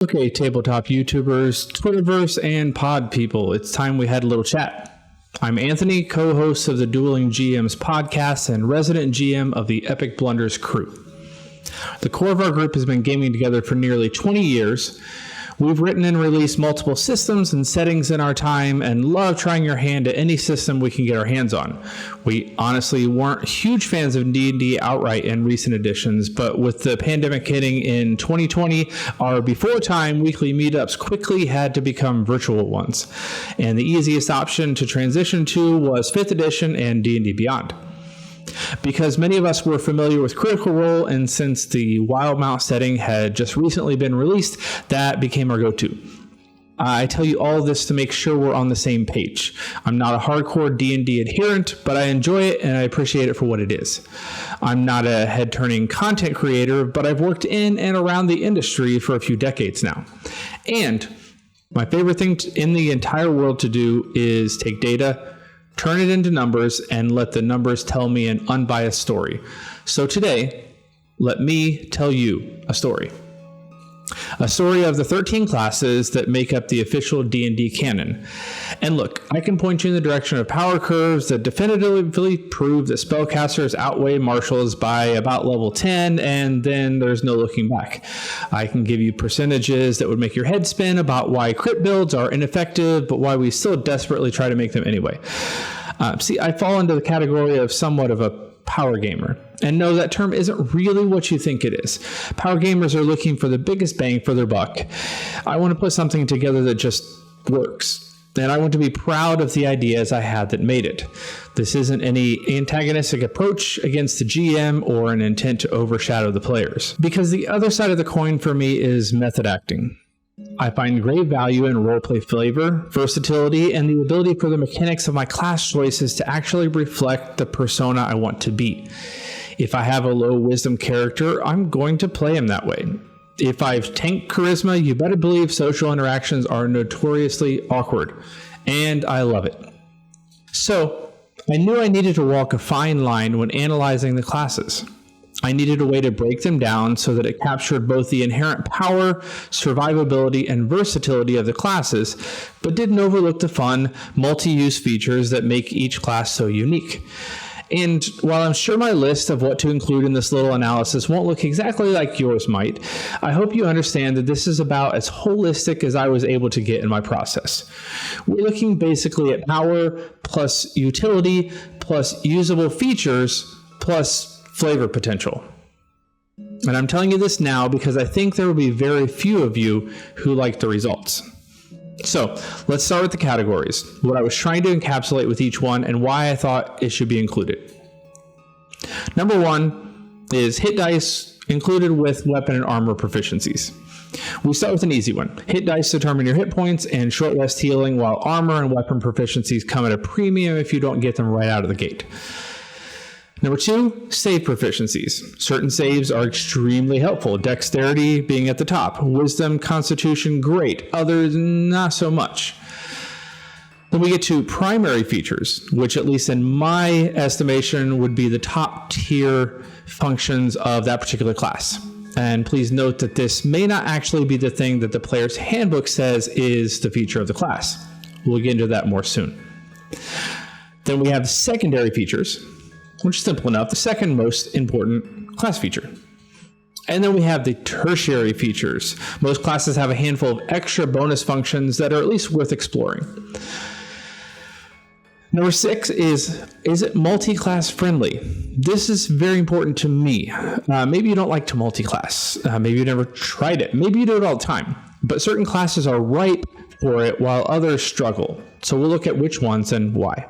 Okay, tabletop YouTubers, Twitterverse, and pod people, it's time we had a little chat. I'm Anthony, co-host of the Dueling GMs podcast and resident GM of the Epic Blunders crew. The core of our group has been gaming together for nearly 20 years. We've written and released multiple systems and settings in our time and love trying your hand at any system we can get our hands on. We honestly weren't huge fans of D&D outright in recent editions, but with the pandemic hitting in 2020, our before time weekly meetups quickly had to become virtual ones. And the easiest option to transition to was 5th edition and D&D Beyond. Because many of us were familiar with Critical Role, and since the Wildemount setting had just recently been released, that became our go-to. I tell you all this to make sure we're on the same page. I'm not a hardcore D&D adherent, but I enjoy it and I appreciate it for what it is. I'm not a head-turning content creator, but I've worked in and around the industry for a few decades now. And my favorite thing in the entire world to do is take data, turn it into numbers, and let the numbers tell me an unbiased story. So today, let me tell you a story. A story of the 13 classes that make up the official D&D canon. And look, I can point you in the direction of power curves that definitively prove that spellcasters outweigh martials by about level 10, and then there's no looking back. I can give you percentages that would make your head spin about why crit builds are ineffective, but why we still desperately try to make them anyway. See, I fall into the category of somewhat of a power gamer. And no, that term isn't really what you think it is. Power gamers are looking for the biggest bang for their buck. I want to put something together that just works. And I want to be proud of the ideas I had that made it. This isn't any antagonistic approach against the GM or an intent to overshadow the players. Because the other side of the coin for me is method acting. I find great value in roleplay flavor, versatility, and the ability for the mechanics of my class choices to actually reflect the persona I want to be. If I have a low wisdom character, I'm going to play him that way. If I've tanked charisma, you better believe social interactions are notoriously awkward, and I love it. So, I knew I needed to walk a fine line when analyzing the classes. I needed a way to break them down so that it captured both the inherent power, survivability, and versatility of the classes, but didn't overlook the fun, multi-use features that make each class so unique. And while I'm sure my list of what to include in this little analysis won't look exactly like yours might, I hope you understand that this is about as holistic as I was able to get in my process. We're looking basically at power plus utility plus usable features plus flavor potential. And I'm telling you this now because I think there will be very few of you who like the results. So let's start with the categories, what I was trying to encapsulate with each one, and why I thought it should be included. Number one is hit dice included with weapon and armor proficiencies. We start with an easy one. Hit dice determine your hit points and short rest healing, while armor and weapon proficiencies come at a premium if you don't get them right out of the gate. Number two, save proficiencies. Certain saves are extremely helpful. Dexterity being at the top. Wisdom, Constitution, great. Others, not so much. Then we get to primary features, which at least in my estimation would be the top tier functions of that particular class. And please note that this may not actually be the thing that the player's handbook says is the feature of the class. We'll get into that more soon. Then we have secondary features, which is simple enough, the second most important class feature. And then we have the tertiary features. Most classes have a handful of extra bonus functions that are at least worth exploring. Number 6 is it multi-class friendly? This is very important to me. Maybe you don't like to multi-class. Maybe you've never tried it. Maybe you do it all the time. But certain classes are ripe for it while others struggle. So we'll look at which ones and why.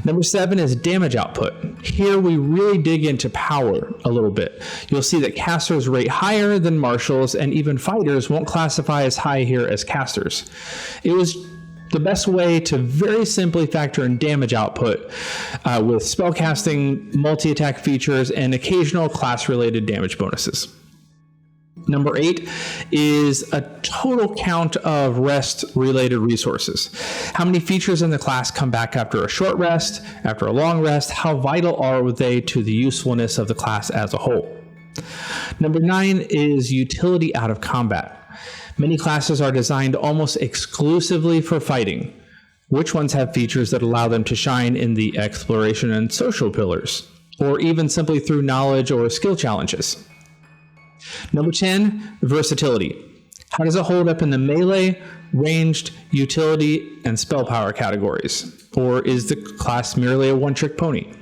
Number 7 is damage output. Here we really dig into power a little bit. You'll see that casters rate higher than martials, and even fighters won't classify as high here as casters. It was the best way to very simply factor in damage output with spellcasting, multi-attack features, and occasional class-related damage bonuses. Number 8 is a total count of rest-related resources. How many features in the class come back after a short rest, after a long rest? How vital are they to the usefulness of the class as a whole? Number 9 is utility out of combat. Many classes are designed almost exclusively for fighting. Which ones have features that allow them to shine in the exploration and social pillars, or even simply through knowledge or skill challenges? Number 10, versatility. How does it hold up in the melee, ranged, utility, and spell power categories? Or is the class merely a one-trick pony?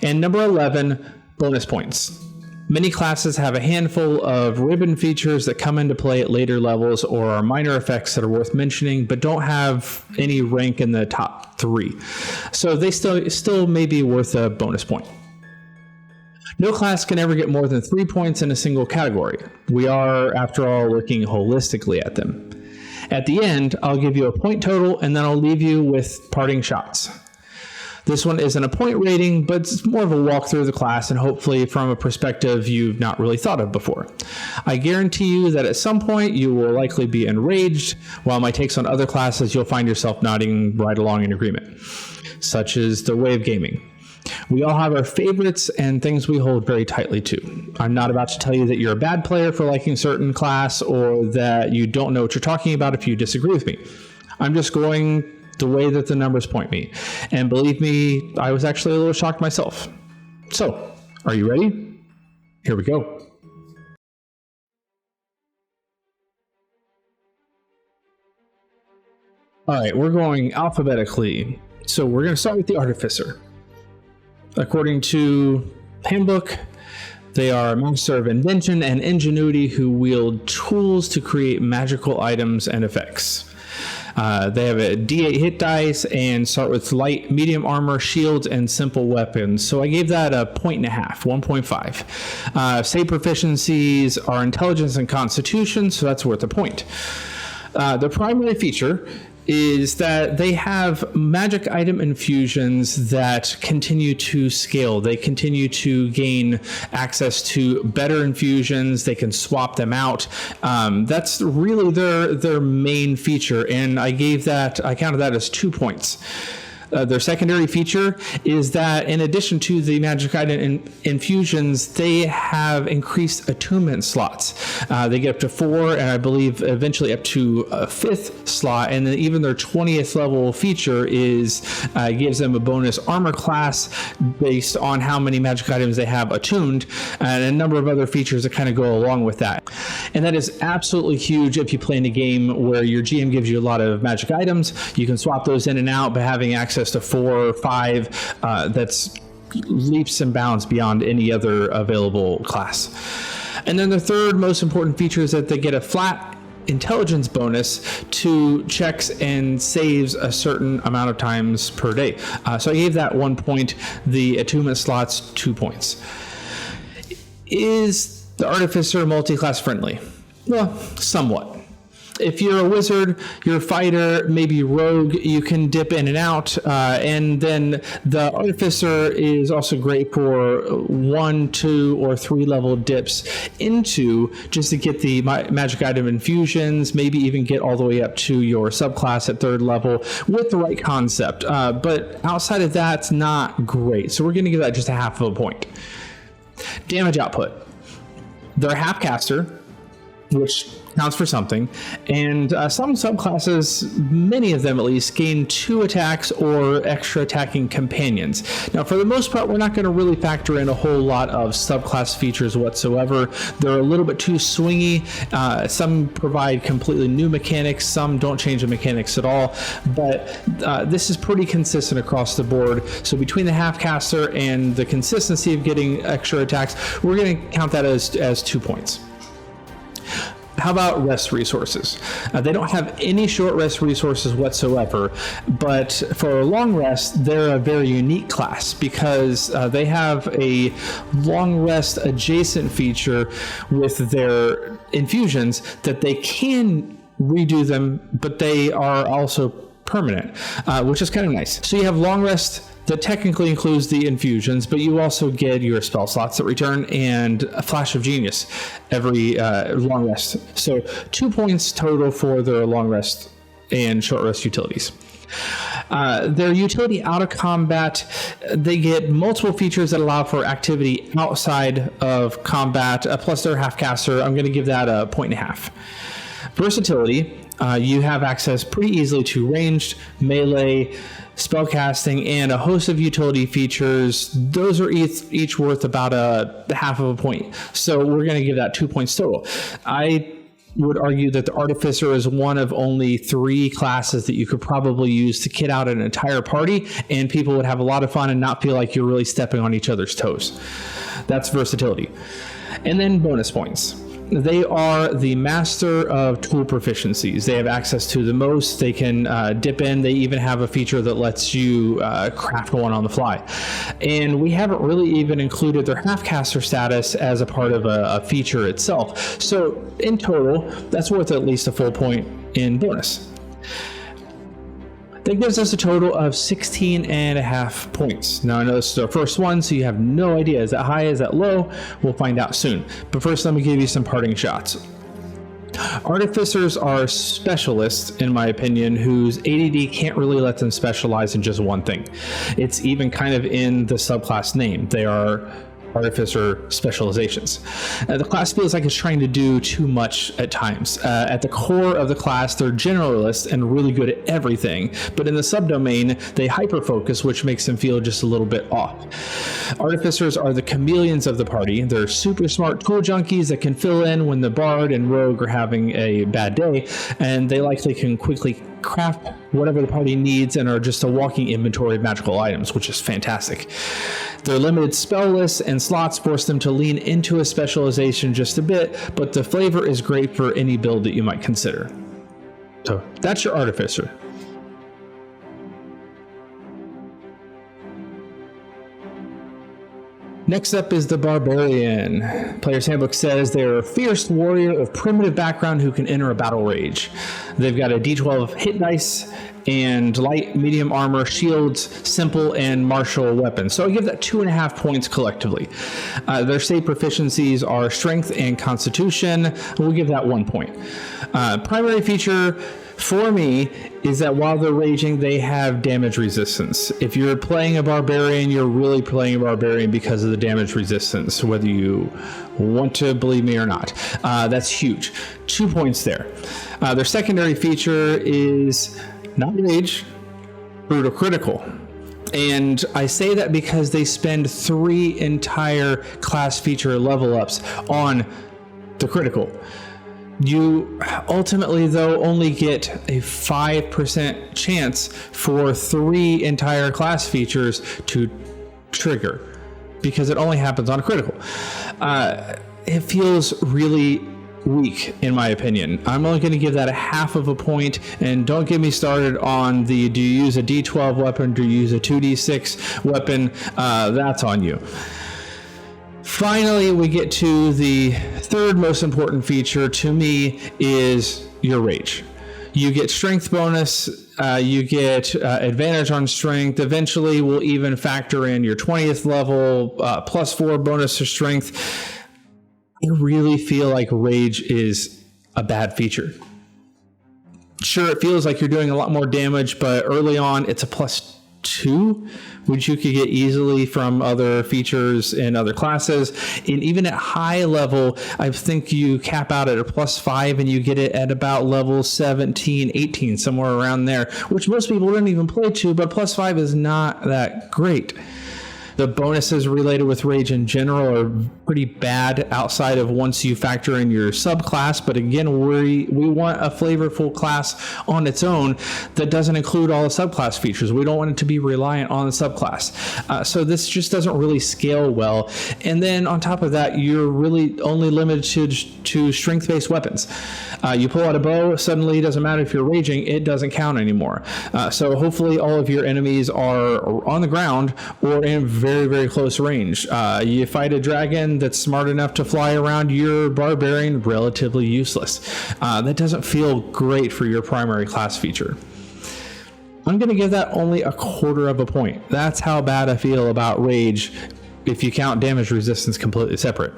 And number 11, bonus points. Many classes have a handful of ribbon features that come into play at later levels or are minor effects that are worth mentioning, but don't have any rank in the top 3. So they still may be worth a bonus point. No class can ever get more than 3 points in a single category. We are, after all, looking holistically at them. At the end, I'll give you a point total, and then I'll leave you with parting shots. This one isn't a point rating, but it's more of a walk through the class and hopefully from a perspective you've not really thought of before. I guarantee you that at some point you will likely be enraged, while my takes on other classes you'll find yourself nodding right along in agreement, such as the way of gaming. We all have our favorites and things we hold very tightly to. I'm not about to tell you that you're a bad player for liking certain class or that you don't know what you're talking about if you disagree with me. I'm just going the way that the numbers point me. And believe me, I was actually a little shocked myself. So, are you ready? Here we go. All right, we're going alphabetically. So we're going to start with the Artificer. According to Handbook, they are a master of invention and ingenuity who wield tools to create magical items and effects. They have a D8 hit dice and start with light, medium armor, shields, and simple weapons. So I gave that a 1.5, 1.5. Save proficiencies are intelligence and constitution, so that's worth a point. The primary feature is that they have magic item infusions that continue to scale. They continue to gain access to better infusions. They can swap them out. That's really their main feature, and I counted that as 2 points. Their secondary feature is that in addition to the magic item infusions, they have increased attunement slots. They get up to 4, and I believe eventually up to a 5th slot, and then even their 20th level feature gives them a bonus armor class based on how many magic items they have attuned, and a number of other features that kind of go along with that. And that is absolutely huge if you play in a game where your GM gives you a lot of magic items. You can swap those in and out, but having access to 4 or 5, that's leaps and bounds beyond any other available class. And then the third most important feature is that they get a flat intelligence bonus to checks and saves a certain amount of times per day. So I gave that 1 point, the attunement slots 2 points. Is the Artificer multi-class friendly? Well, somewhat. If you're a wizard, you're a fighter, maybe rogue, you can dip in and out. And then the Artificer is also great for 1, 2, or 3 level dips into just to get the magic item infusions, maybe even get all the way up to your subclass at 3rd level with the right concept. But outside of that, it's not great. So we're going to give that just a half of a point. Damage output. They're a half caster, which counts for something, and some subclasses, many of them at least, gain 2 attacks or extra attacking companions. Now, for the most part, we're not going to really factor in a whole lot of subclass features whatsoever. They're a little bit too swingy. Some provide completely new mechanics, some don't change the mechanics at all, but this is pretty consistent across the board. So between the half caster and the consistency of getting extra attacks, we're going to count that as 2 points. How about rest resources? They don't have any short rest resources whatsoever, but for a long rest, they're a very unique class because they have a long rest adjacent feature with their infusions that they can redo them, but they are also permanent, which is kind of nice. So you have long rest that technically includes the infusions, but you also get your spell slots that return and a flash of genius every long rest. So 2 points total for their long rest and short rest utilities. Their utility out of combat, they get multiple features that allow for activity outside of combat, plus their half caster. I'm going to give that a 1.5. Versatility, you have access pretty easily to ranged, melee, spellcasting, and a host of utility features. Those are each worth about a half of a point. So we're going to give that 2 points total. I would argue that the Artificer is one of only 3 classes that you could probably use to kit out an entire party, and people would have a lot of fun and not feel like you're really stepping on each other's toes. That's versatility. And then bonus points. They are the master of tool proficiencies. They have access to the most. They can dip in. They even have a feature that lets you craft one on the fly. And we haven't really even included their half-caster status as a part of a feature itself. So in total, that's worth at least a full point in bonus. That gives us a total of 16.5 points. Now I know this is our first one, so you have no idea. Is that high? Is that low? We'll find out soon. But first, let me give you some parting shots. Artificers are specialists, in my opinion, whose ADD can't really let them specialize in just one thing. It's even kind of in the subclass name. They are Artificer specializations. The class feels like it's trying to do too much at times. At the core of the class, they're generalists and really good at everything, but in the subdomain, they hyper-focus, which makes them feel just a little bit off. Artificers are the chameleons of the party. They're super smart tool junkies that can fill in when the bard and rogue are having a bad day, and they likely can quickly craft whatever the party needs and are just a walking inventory of magical items, which is fantastic. Their limited spell lists and slots force them to lean into a specialization just a bit, but the flavor is great for any build that you might consider. So that's your Artificer. Next up is the Barbarian. Player's Handbook says they're a fierce warrior of primitive background who can enter a battle rage. They've got a d12 hit dice and light, medium armor, shields, simple, and martial weapons. So I give that 2.5 points collectively. Their save proficiencies are strength and constitution. We'll give that 1 point. Primary feature for me is that while they're raging, they have damage resistance. If you're playing a barbarian, you're really playing a barbarian because of the damage resistance, whether you want to believe me or not. That's huge. 2 points there. Their secondary feature is not rage, brutal critical. And I say that because they spend 3 entire class feature level ups on the critical. You ultimately, though, only get a 5% chance for 3 entire class features to trigger because it only happens on a critical. It feels really weak, in my opinion. I'm only going to give that a half of a point, and don't get me started on the do you use a D12 weapon, do you use a 2D6 weapon, that's on you. Finally, we get to the third most important feature to me is your rage. You get strength bonus, you get advantage on strength. Eventually, we'll even factor in your 20th level, +4 bonus to strength. I really feel like rage is a bad feature. Sure, it feels like you're doing a lot more damage, but early on, it's a +2, which you could get easily from other features in other classes. And even at high level, I think you cap out at a +5 and you get it at about level 17, 18, somewhere around there, which most people don't even play to, but +5 is not that great. The bonuses related with rage in general are pretty bad outside of once you factor in your subclass. But again, we want a flavorful class on its own that doesn't include all the subclass features. We don't want it to be reliant on the subclass. So this just doesn't really scale well. And then on top of that, you're really only limited to strength-based weapons. You pull out a bow, suddenly it doesn't matter if you're raging, it doesn't count anymore. So hopefully all of your enemies are on the ground or in very, very close range. You fight a dragon that's smart enough to fly around your barbarian, relatively useless. That doesn't feel great for your primary class feature. I'm going to give that only a 1/4 of a point. That's how bad I feel about rage if you count damage resistance completely separate.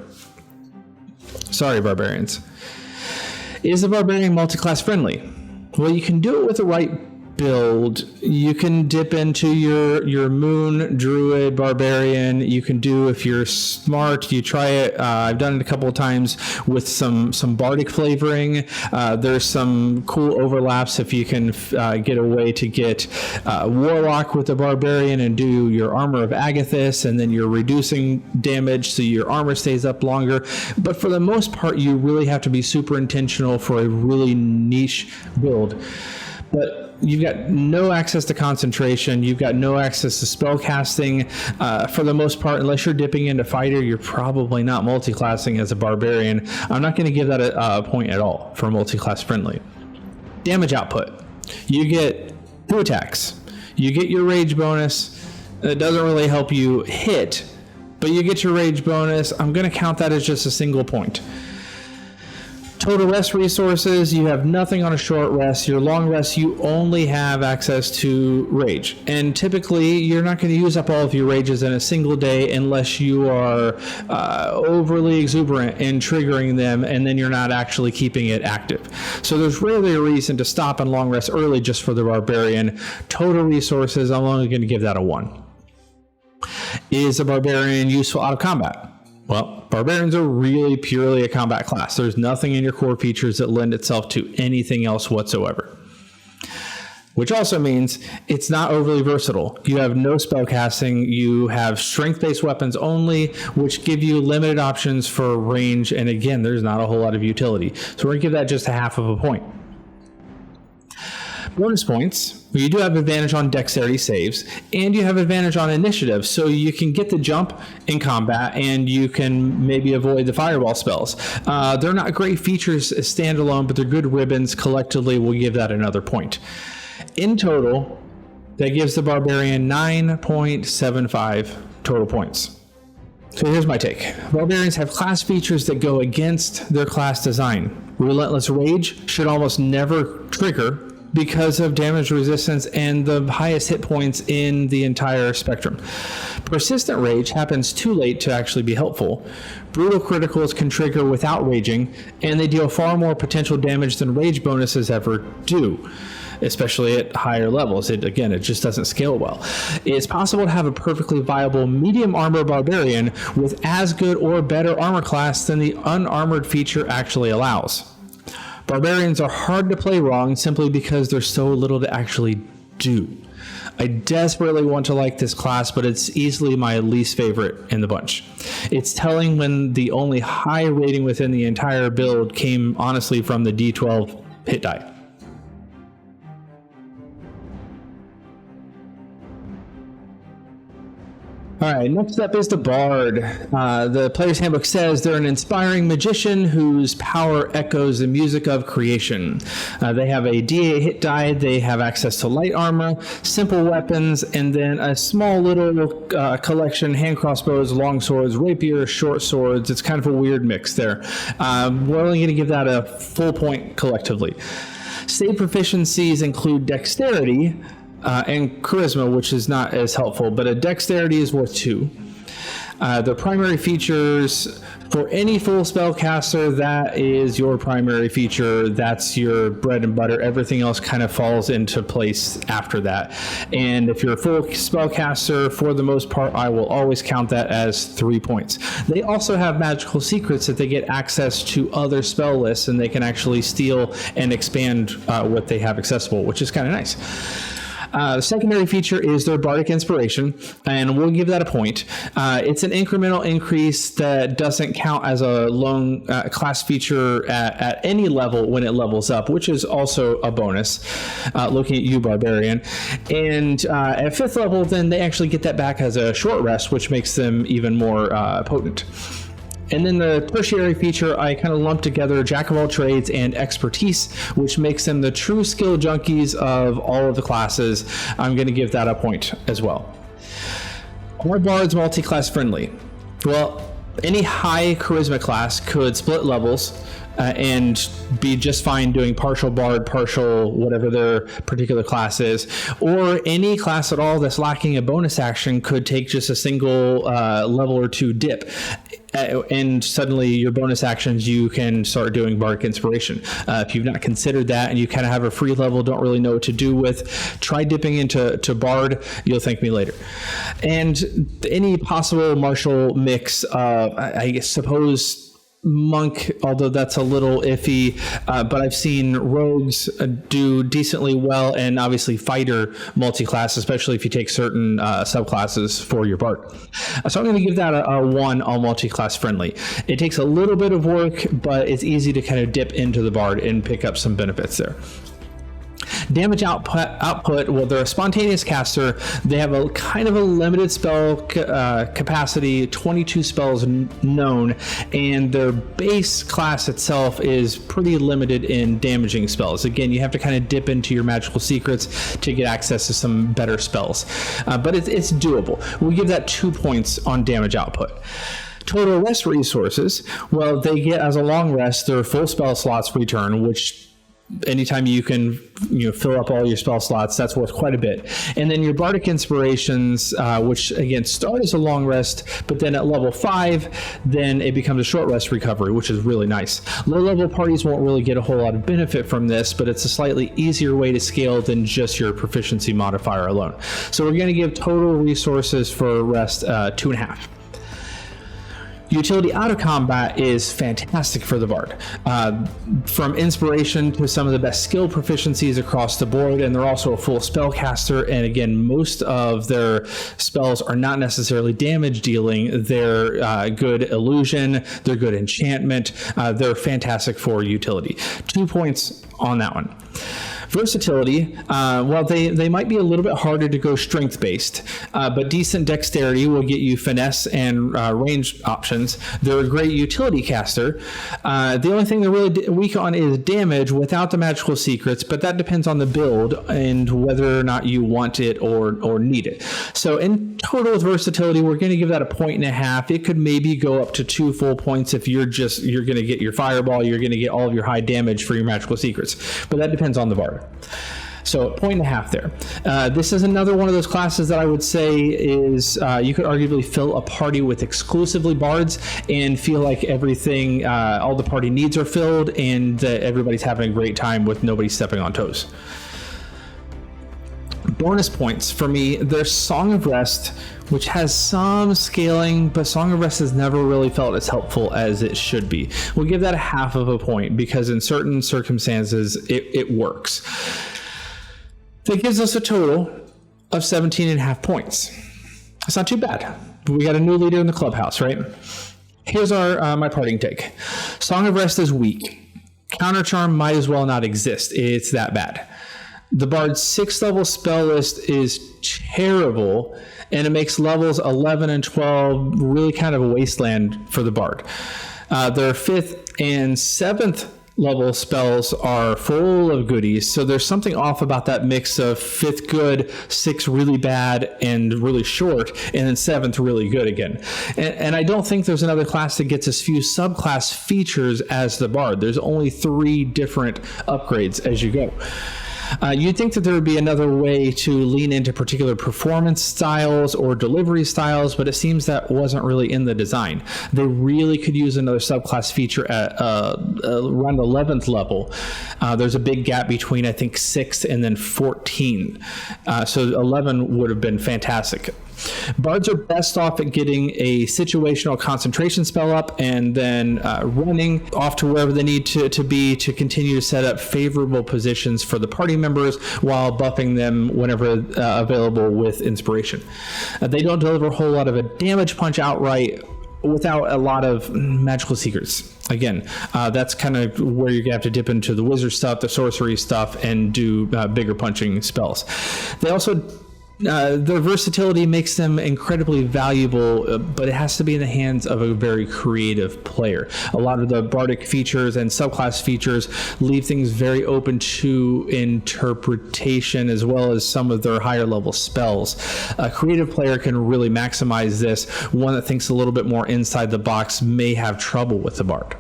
Sorry, barbarians. Is the barbarian multi-class friendly? Well, you can do it with the right build, you can dip into your moon druid barbarian. You can do, if you're smart, you try it. I've done it a couple of times with some bardic flavoring. There's some cool overlaps if you can get a way to get warlock with the barbarian and do your armor of Agathis, and then you're reducing damage so your armor stays up longer. But for the most part, you really have to be super intentional for a really niche build. But you've got no access to concentration. You've got no access to spell casting. For the most part, unless you're dipping into fighter, you're probably not multi-classing as a barbarian. I'm not going to give that a point at all for multi-class friendly. Damage output. You get 2 attacks. You get your rage bonus. It doesn't really help you hit, but you get your rage bonus. I'm going to count that as just a single point. Total rest resources, you have nothing on a short rest. Your long rest, you only have access to rage. And typically, you're not going to use up all of your rages in a single day unless you are overly exuberant in triggering them, and then you're not actually keeping it active. So there's rarely a reason to stop and long rest early just for the barbarian. Total resources, I'm only going to give that a 1. Is a barbarian useful out of combat? Well, barbarians are really purely a combat class. There's nothing in your core features that lend itself to anything else whatsoever. Which also means it's not overly versatile. You have no spell casting. You have strength-based weapons only, which give you limited options for range. And again, there's not a whole lot of utility. So we're going to give that just a half of a point. Bonus points, you do have advantage on dexterity saves, and you have advantage on initiative, so you can get the jump in combat, and you can maybe avoid the fireball spells. They're not great features standalone, but they're good ribbons. Collectively, we'll give that another point. In total, that gives the barbarian 9.75 total points. So here's my take. Barbarians have class features that go against their class design. Relentless Rage should almost never trigger because of damage resistance and the highest hit points in the entire spectrum. Persistent Rage happens too late to actually be helpful. Brutal Criticals can trigger without raging, and they deal far more potential damage than rage bonuses ever do, especially at higher levels. It just doesn't scale well. It's possible to have a perfectly viable medium armor barbarian with as good or better armor class than the unarmored feature actually allows. Barbarians are hard to play wrong simply because there's so little to actually do. I desperately want to like this class, but it's easily my least favorite in the bunch. It's telling when the only high rating within the entire build came honestly from the D12 hit die. All right, next up is the Bard. The Player's Handbook says they're an inspiring magician whose power echoes the music of creation. They have a D8 hit die, they have access to light armor, simple weapons, and then a small little collection, hand crossbows, long swords, rapiers, short swords. It's kind of a weird mix there. We're only going to give that a full point collectively. Save proficiencies include dexterity, and charisma, which is not as helpful, but a dexterity is worth 2. The primary features for any full spellcaster, that is your primary feature. That's your bread and butter. Everything else kind of falls into place after that. And if you're a full spellcaster, for the most part, I will always count that as 3 points. They also have magical secrets that they get access to other spell lists, and they can actually steal and expand what they have accessible, which is kind of nice. The secondary feature is their Bardic Inspiration, and we'll give that a point. It's an incremental increase that doesn't count as a lone class feature at any level when it levels up, which is also a bonus, looking at you, Barbarian. And at 5th level, then they actually get that back as a short rest, which makes them even more potent. And then the tertiary feature, I kind of lumped together Jack of all trades and expertise, which makes them the true skill junkies of all of the classes. I'm going to give that a point as well. Are bards multi-class friendly? Well, any high charisma class could split levels and be just fine doing partial bard, partial whatever their particular class is, or any class at all that's lacking a bonus action could take just a single level or two dip, and suddenly your bonus actions, you can start doing Bardic Inspiration. If you've not considered that and you kind of have a free level, don't really know what to do with, try dipping into Bard. You'll thank me later. And any possible martial mix, I suppose Monk, although that's a little iffy, but I've seen rogues do decently well, and obviously fighter multi-class, especially if you take certain subclasses for your bard. So I'm going to give that a 1 on multi-class friendly. It takes a little bit of work, but it's easy to kind of dip into the bard and pick up some benefits there. Damage output, well, they're a spontaneous caster. They have a kind of a limited spell capacity, 22 spells known, and their base class itself is pretty limited in damaging spells. Again, you have to kind of dip into your magical secrets to get access to some better spells, but it's doable. We'll give that 2 points on damage output. Total rest resources, well, they get as a long rest their full spell slots return, which anytime you can fill up all your spell slots, that's worth quite a bit. And then your Bardic Inspirations, which again start as a long rest, but then at level 5, then it becomes a short rest recovery, which is really nice. Low level parties won't really get a whole lot of benefit from this, but it's a slightly easier way to scale than just your proficiency modifier alone. So we're going to give total resources for rest 2.5. Utility out of combat is fantastic for the Bard. From inspiration to some of the best skill proficiencies across the board, and they're also a full spellcaster. And again, most of their spells are not necessarily damage dealing. They're good illusion, they're good enchantment. They're fantastic for utility. 2 points on that one. Versatility, well, they might be a little bit harder to go strength-based, but decent dexterity will get you finesse and range options. They're a great utility caster. The only thing they're really weak on is damage without the magical secrets, but that depends on the build and whether or not you want it or need it. So in total with versatility, we're going to give that a 1.5. It could maybe go up to 2 full points if you're going to get your fireball, you're going to get all of your high damage for your magical secrets, but that depends on the bard. So 1.5 there. This is another one of those classes that I would say is you could arguably fill a party with exclusively bards and feel like everything, all the party needs are filled, and everybody's having a great time with nobody stepping on toes. Bonus points for me, there's Song of Rest, which has some scaling, but Song of Rest has never really felt as helpful as it should be. We'll give that a 0.5 point because in certain circumstances it works. That gives us a total of 17.5 points. It's not too bad. We got a new leader in the clubhouse, right? Here's my parting take. Song of Rest is weak. Counter Charm might as well not exist. It's that bad. The Bard's 6th level spell list is terrible, and it makes levels 11 and 12 really kind of a wasteland for the Bard. Their 5th and 7th level spells are full of goodies, so there's something off about that mix of 5th good, 6th really bad and really short, and then 7th really good again. And I don't think there's another class that gets as few subclass features as the Bard. There's only 3 different upgrades as you go. You'd think that there would be another way to lean into particular performance styles or delivery styles, but it seems that wasn't really in the design. They really could use another subclass feature at around 11th level. There's a big gap between, I think, 6th and then 14. So 11 would have been fantastic. Bards are best off at getting a situational concentration spell up and then running off to wherever they need to be to continue to set up favorable positions for the party members while buffing them whenever available with inspiration. They don't deliver a whole lot of a damage punch outright without a lot of magical secrets. Again, that's kind of where you're gonna have to dip into the wizard stuff, the sorcery stuff, and do bigger punching spells. They also their versatility makes them incredibly valuable, but it has to be in the hands of a very creative player. A lot of the bardic features and subclass features leave things very open to interpretation, as well as some of their higher level spells. A creative player can really maximize this. One that thinks a little bit more inside the box may have trouble with the bard.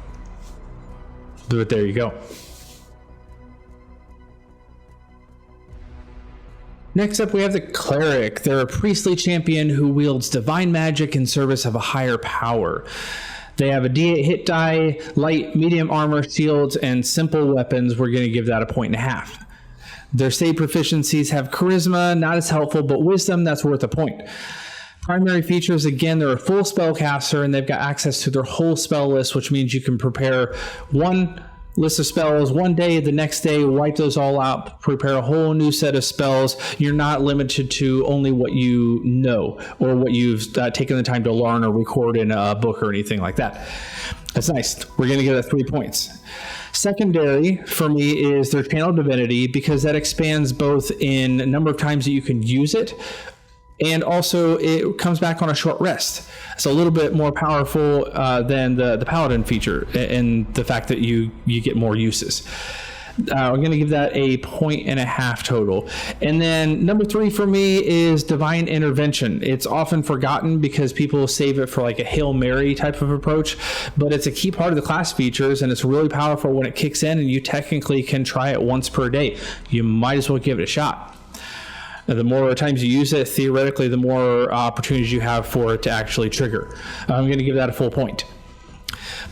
But there you go. Next up, we have the Cleric. They're a priestly champion who wields divine magic in service of a higher power. They have a D8 hit die, light, medium armor, shields, and simple weapons. We're going to give that a 1.5. Their save proficiencies have charisma, not as helpful, but wisdom, that's worth a point. Primary features, again, they're a full spellcaster, and they've got access to their whole spell list, which means you can prepare one list of spells one day, the next day wipe those all out, prepare a whole new set of spells. You're not limited to only what you know or what you've taken the time to learn or record in a book or anything like that. That's nice. We're going to give that 3 points. Secondary for me is their Channel Divinity, because that expands both in number of times that you can use it, and also it comes back on a short rest. It's a little bit more powerful than the Paladin feature, and the fact that you get more uses. I'm going to give that a 1.5 total. And then number 3 for me is Divine Intervention. It's often forgotten because people save it for like a Hail Mary type of approach, but it's a key part of the class features, and it's really powerful when it kicks in, and you technically can try it once per day. You might as well give it a shot. The more times you use it, theoretically, the more opportunities you have for it to actually trigger. I'm going to give that a full point.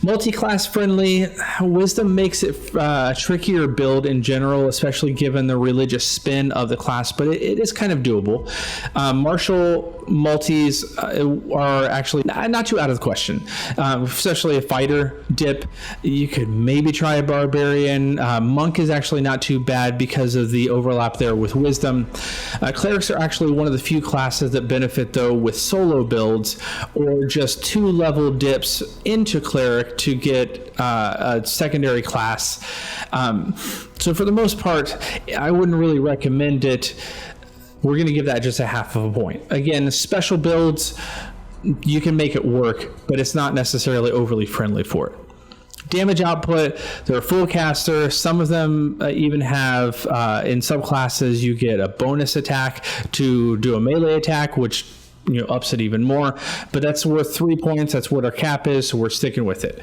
Multi-class friendly. Wisdom makes it a trickier build in general, especially given the religious spin of the class, but it is kind of doable. Martial multis are actually not too out of the question, especially a fighter dip. You could maybe try a barbarian. Monk is actually not too bad because of the overlap there with wisdom. Clerics are actually one of the few classes that benefit, though, with solo builds or just 2-level dips into cleric to get a secondary class. So for the most part, I wouldn't really recommend it. We're going to give that just a 0.5 point. Again, special builds, you can make it work, but it's not necessarily overly friendly for it. Damage output, they're a full caster. Some of them even have, in subclasses, you get a bonus attack to do a melee attack, which ups it even more, but that's worth 3 points. That's what our cap is, so we're sticking with it.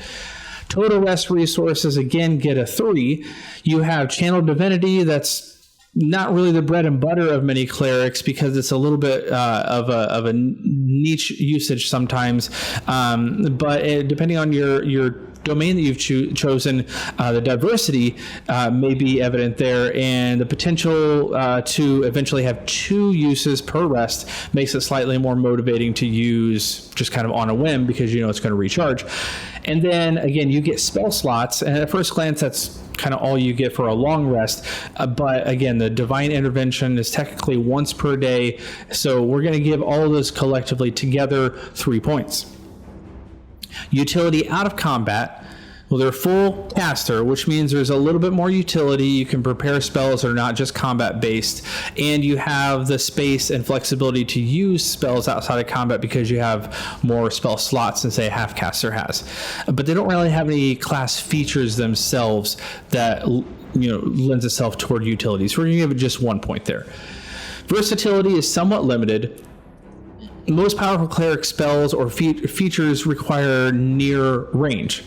Total rest resources, again, get a 3. You have Channel Divinity. That's not really the bread and butter of many clerics because it's a little bit of a niche usage sometimes, but depending on your domain that you've chosen, the diversity may be evident there, and the potential to eventually have 2 uses per rest makes it slightly more motivating to use just kind of on a whim because it's going to recharge. And then again, you get spell slots, and at first glance that's kind of all you get for a long rest, but again, the Divine Intervention is technically once per day, so we're going to give all of those collectively together 3 points. Utility out of combat. Well, they're full caster, which means there's a little bit more utility. You can prepare spells that are not just combat based, and you have the space and flexibility to use spells outside of combat because you have more spell slots than, say, a half caster has. But they don't really have any class features themselves that lends itself toward utility. So we're going to give it just 1 point there. Versatility is somewhat limited. Most powerful cleric spells or features require near range.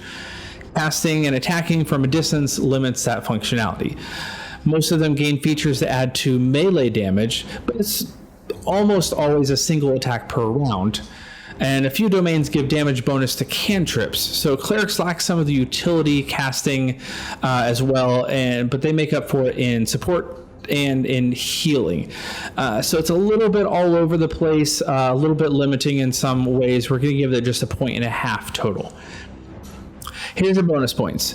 Casting and attacking from a distance limits that functionality. Most of them gain features that add to melee damage, but it's almost always a single attack per round. And a few domains give damage bonus to cantrips, so clerics lack some of the utility casting as well, but they make up for it in support and in healing. So it's a little bit all over the place, a little bit limiting in some ways. We're going to give it just a 1.5 total. Here's the bonus points.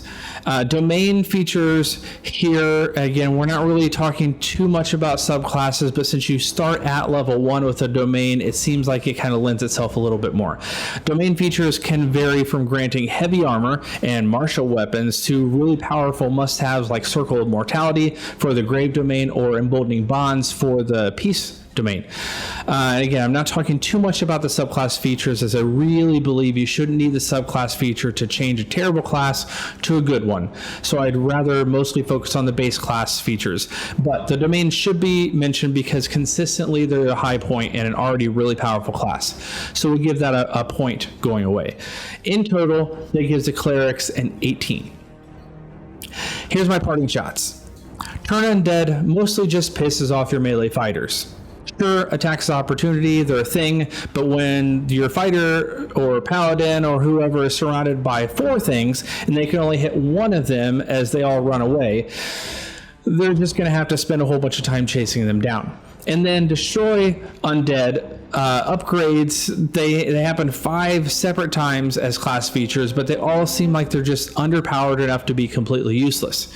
Domain features here, again, we're not really talking too much about subclasses, but since you start at level 1 with a domain, it seems like it kind of lends itself a little bit more. Domain features can vary from granting heavy armor and martial weapons to really powerful must-haves like Circle of Mortality for the Grave domain or Emboldening Bonds for the Peace domain. Again, I'm not talking too much about the subclass features, as I really believe you shouldn't need the subclass feature to change a terrible class to a good one. So I'd rather mostly focus on the base class features. But the domain should be mentioned because consistently they're a high point in an already really powerful class. So we'll give that a point going away. In total, that gives the clerics an 18. Here's my parting shots. Turn Undead mostly just pisses off your melee fighters. Sure, attacks of opportunity, they're a thing, but when your fighter or paladin or whoever is surrounded by 4 things and they can only hit one of them as they all run away, they're just going to have to spend a whole bunch of time chasing them down. And then destroy undead upgrades, they happen 5 separate times as class features, but they all seem like they're just underpowered enough to be completely useless.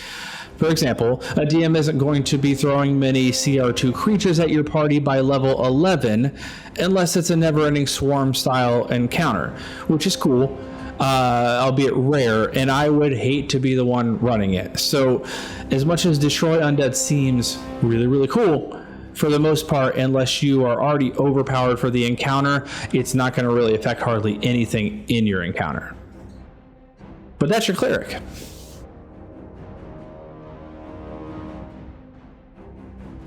For example, a DM isn't going to be throwing many CR2 creatures at your party by level 11 unless it's a never-ending swarm style encounter, which is cool, albeit rare, and I would hate to be the one running it. So as much as Destroy Undead seems really, really cool, for the most part, unless you are already overpowered for the encounter, it's not going to really affect hardly anything in your encounter. But that's your cleric.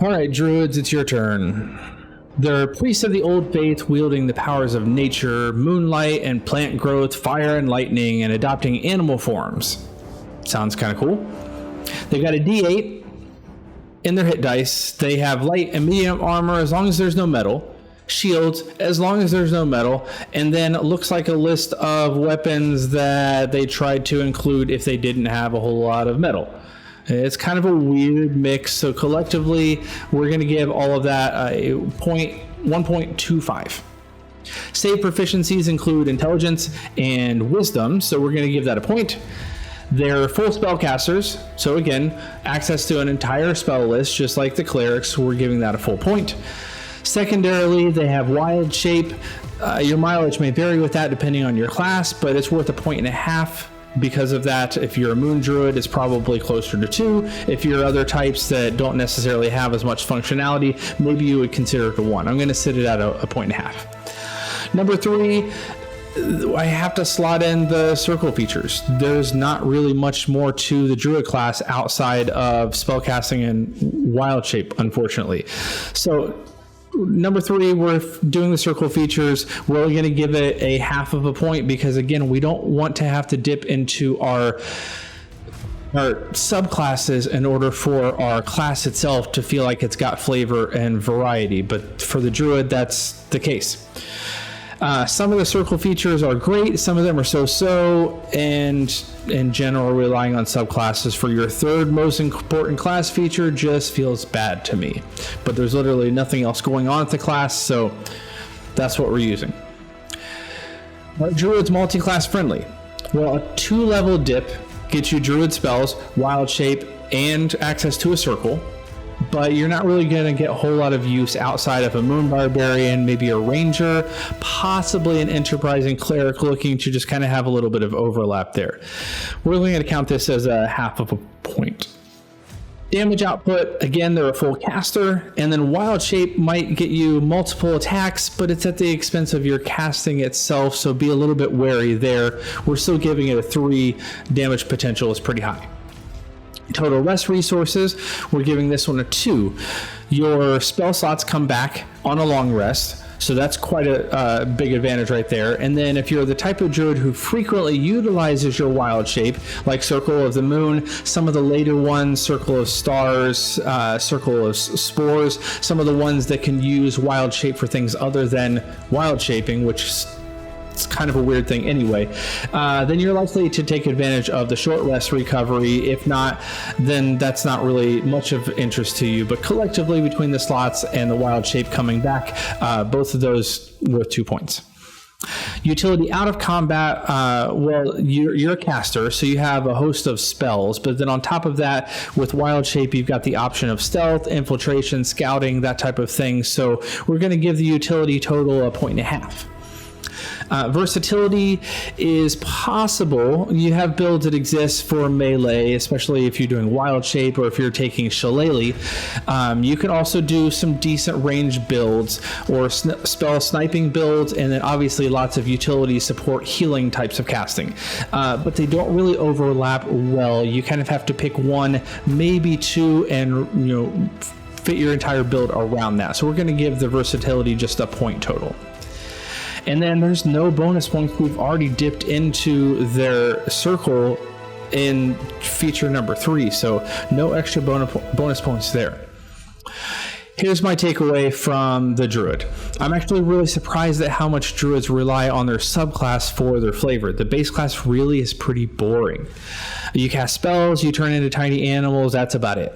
All right, druids, it's your turn. They're priests of the old faith, wielding the powers of nature, moonlight and plant growth, fire and lightning, and adopting animal forms. Sounds kind of cool. They've got a D8 in their hit dice. They have light and medium armor as long as there's no metal, shields as long as there's no metal, and then it looks like a list of weapons that they tried to include if they didn't have a whole lot of metal. It's kind of a weird mix, so collectively we're going to give all of that a 1.25. Save proficiencies include intelligence and wisdom, so we're going to give that a point. They're full spellcasters, so again, access to an entire spell list, just like the clerics, we're giving that a full point. Secondarily, they have wild shape. Your mileage may vary with that depending on your class, but it's worth a 1.5. Because of that, if you're a moon druid, it's probably closer to 2. If you're other types that don't necessarily have as much functionality, maybe you would consider it a 1. I'm going to sit it at a 1.5. Number 3, I have to slot in the circle features. There's not really much more to the druid class outside of spellcasting and wild shape, unfortunately. So number 3, we're doing the circle features. We're only going to give it a half of a point because, again, we don't want to have to dip into our subclasses in order for our class itself to feel like it's got flavor and variety. But for the druid, that's the case. Some of the circle features are great, some of them are so-so, and in general, relying on subclasses for your third most important class feature just feels bad to me. But there's literally nothing else going on with the class, so that's what we're using. Druid's multi-class friendly. Well, a 2-level dip gets you druid spells, wild shape, and access to a circle. But you're not really going to get a whole lot of use outside of a moon barbarian, maybe a ranger, possibly an enterprising cleric looking to just kind of have a little bit of overlap there. We're going to count this as a half of a point. Damage output, again, they're a full caster, and then wild shape might get you multiple attacks, but it's at the expense of your casting itself, so be a little bit wary there. We're still giving it a 3. Damage potential is pretty high. Total rest resources, we're giving this one a 2. Your spell slots come back on a long rest, so that's quite a big advantage right there. And then if you're the type of druid who frequently utilizes your wild shape, like Circle of the Moon, some of the later ones, Circle of Stars, Circle of Spores, some of the ones that can use wild shape for things other than wild shaping, which it's kind of a weird thing anyway, then you're likely to take advantage of the short rest recovery. If not, then that's not really much of interest to you. But collectively, between the slots and the wild shape coming back, both of those worth 2 points. Utility out of combat, well, you're a caster, so you have a host of spells, but then on top of that, with wild shape, you've got the option of stealth, infiltration, scouting, that type of thing. So we're going to give the utility total a 1.5. Versatility is possible. You have builds that exist for melee, especially if you're doing wild shape or if you're taking shillelagh. You can also do some decent range builds or spell sniping builds, and then obviously lots of utility support healing types of casting. But they don't really overlap well. You kind of have to pick 1, maybe 2, and fit your entire build around that. So we're going to give the versatility just a point total. And then there's no bonus points. We've already dipped into their circle in feature number 3, so no extra bonus points there. Here's my takeaway from the Druid. I'm actually really surprised at how much Druids rely on their subclass for their flavor. The base class really is pretty boring. You cast spells, you turn into tiny animals, that's about it.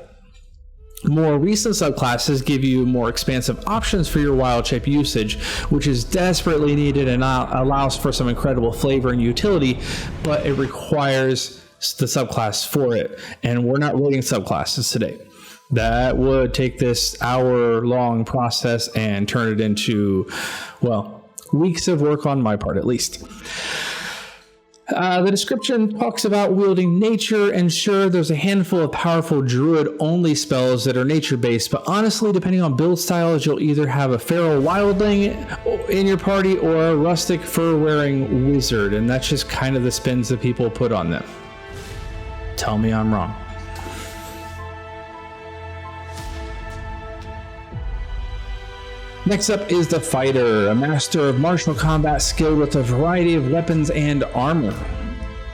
More recent subclasses give you more expansive options for your wild shape usage, which is desperately needed and allows for some incredible flavor and utility, but it requires the subclass for it, and we're not rating subclasses today. That would take this hour-long process and turn it into, well, weeks of work on my part at least. The description talks about wielding nature, and sure, there's a handful of powerful druid-only spells that are nature-based, but honestly, depending on build styles, you'll either have a feral wildling in your party or a rustic fur-wearing wizard, and that's just kind of the spins that people put on them. Tell me I'm wrong. Next up is the Fighter, a master of martial combat skilled with a variety of weapons and armor.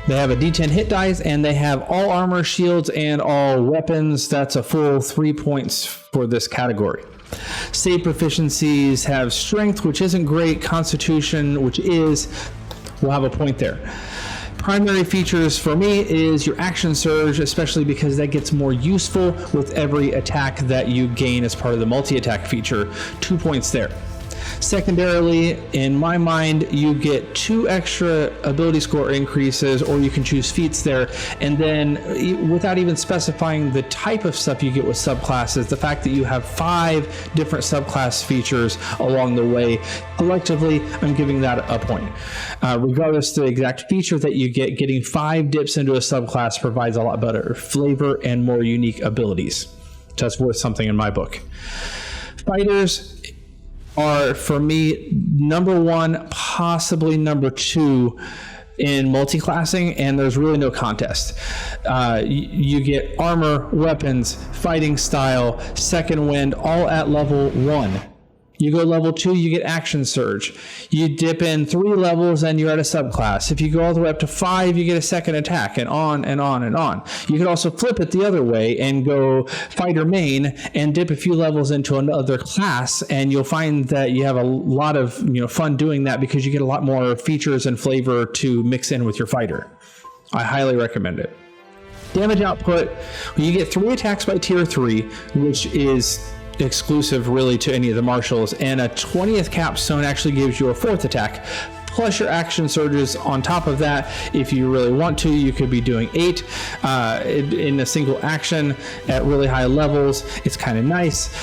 They have a D10 hit dice, and they have all armor, shields, and all weapons. That's a full 3 points for this category. Save proficiencies have strength, which isn't great, constitution, which is, we'll have a point there. Primary features for me is your action surge, especially because that gets more useful with every attack that you gain as part of the multi-attack feature. 2 points there. Secondarily, in my mind, you get 2 extra ability score increases, or you can choose feats there. And then, without even specifying the type of stuff you get with subclasses, the fact that you have 5 different subclass features along the way, collectively, I'm giving that a point. Regardless of the exact feature that you get, getting 5 dips into a subclass provides a lot better flavor and more unique abilities. So that's worth something in my book. Fighters are, for me, number 1, possibly number 2 in multi-classing, and there's really no contest. You get armor, weapons, fighting style, second wind, all at level 1. You go level 2, you get action surge. You dip in 3 levels and you're at a subclass. If you go all the way up to 5, you get a second attack, and on and on and on. You could also flip it the other way and go fighter main and dip a few levels into another class, and you'll find that you have a lot of fun doing that because you get a lot more features and flavor to mix in with your fighter. I highly recommend it. Damage output, you get 3 attacks by tier 3, which is exclusive really to any of the martials, and a 20th capstone actually gives you a 4th attack, plus your action surges on top of that. If you really want to, you could be doing 8 in a single action at really high levels. It's kind of nice.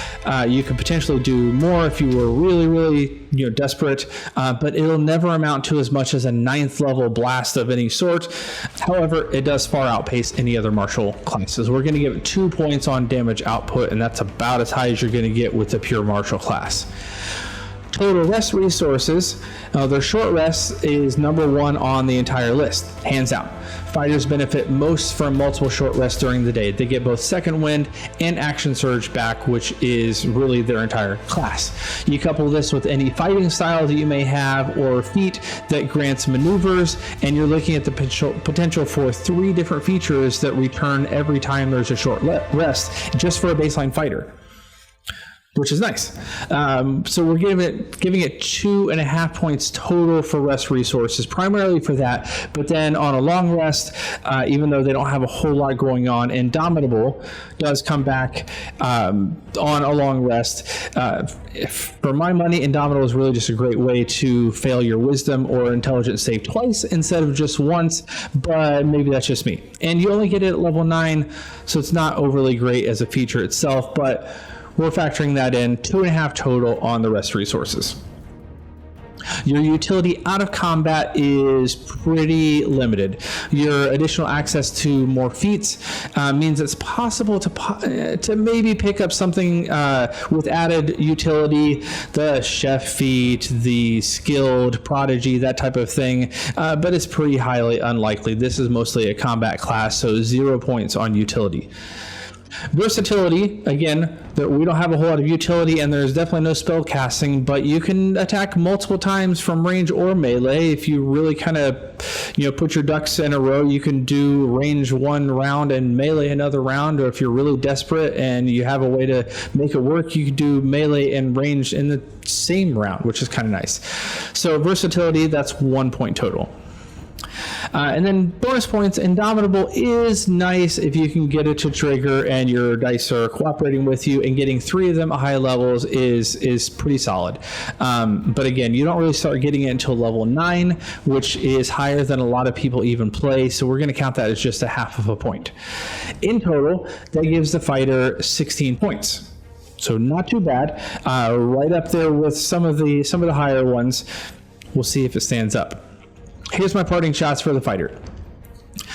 You could potentially do more if you were really desperate, but it'll never amount to as much as a 9th level blast of any sort. However, it does far outpace any other martial classes. We're going to give it 2 points on damage output, and that's about as high as you're going to get with the pure martial class. Total rest resources, their short rest is number 1 on the entire list, hands down. Fighters benefit most from multiple short rests during the day. They get both second wind and action surge back, which is really their entire class. You couple this with any fighting style that you may have or feat that grants maneuvers, and you're looking at the potential for 3 different features that return every time there's a short rest, just for a baseline fighter, which is nice. So we're giving it 2.5 points total for rest resources, primarily for that. But then on a long rest, even though they don't have a whole lot going on, Indomitable does come back on a long rest. For my money, Indomitable is really just a great way to fail your wisdom or intelligence save twice instead of just once, but maybe that's just me. And you only get it at level 9, so it's not overly great as a feature itself, but we're factoring that in. 2.5 total on the rest resources. Your utility out of combat is pretty limited. Your additional access to more feats means it's possible to maybe pick up something with added utility, the chef feat, the skilled prodigy, that type of thing, but it's pretty highly unlikely. This is mostly a combat class, so 0 points on utility. Versatility, again, we don't have a whole lot of utility, and there's definitely no spell casting, but you can attack multiple times from range or melee. If you really kind of, put your ducks in a row, you can do range one round and melee another round, or if you're really desperate and you have a way to make it work, you can do melee and range in the same round, which is kind of nice. So versatility, that's 1 point total. And then bonus points, Indomitable is nice if you can get it to trigger and your dice are cooperating with you, and getting 3 of them at high levels is pretty solid. But again, you don't really start getting it until level 9, which is higher than a lot of people even play, so we're going to count that as just a half of a point. In total, that gives the fighter 16 points. So not too bad, right up there with some of the higher ones. We'll see if it stands up. Here's my parting shots for the fighter.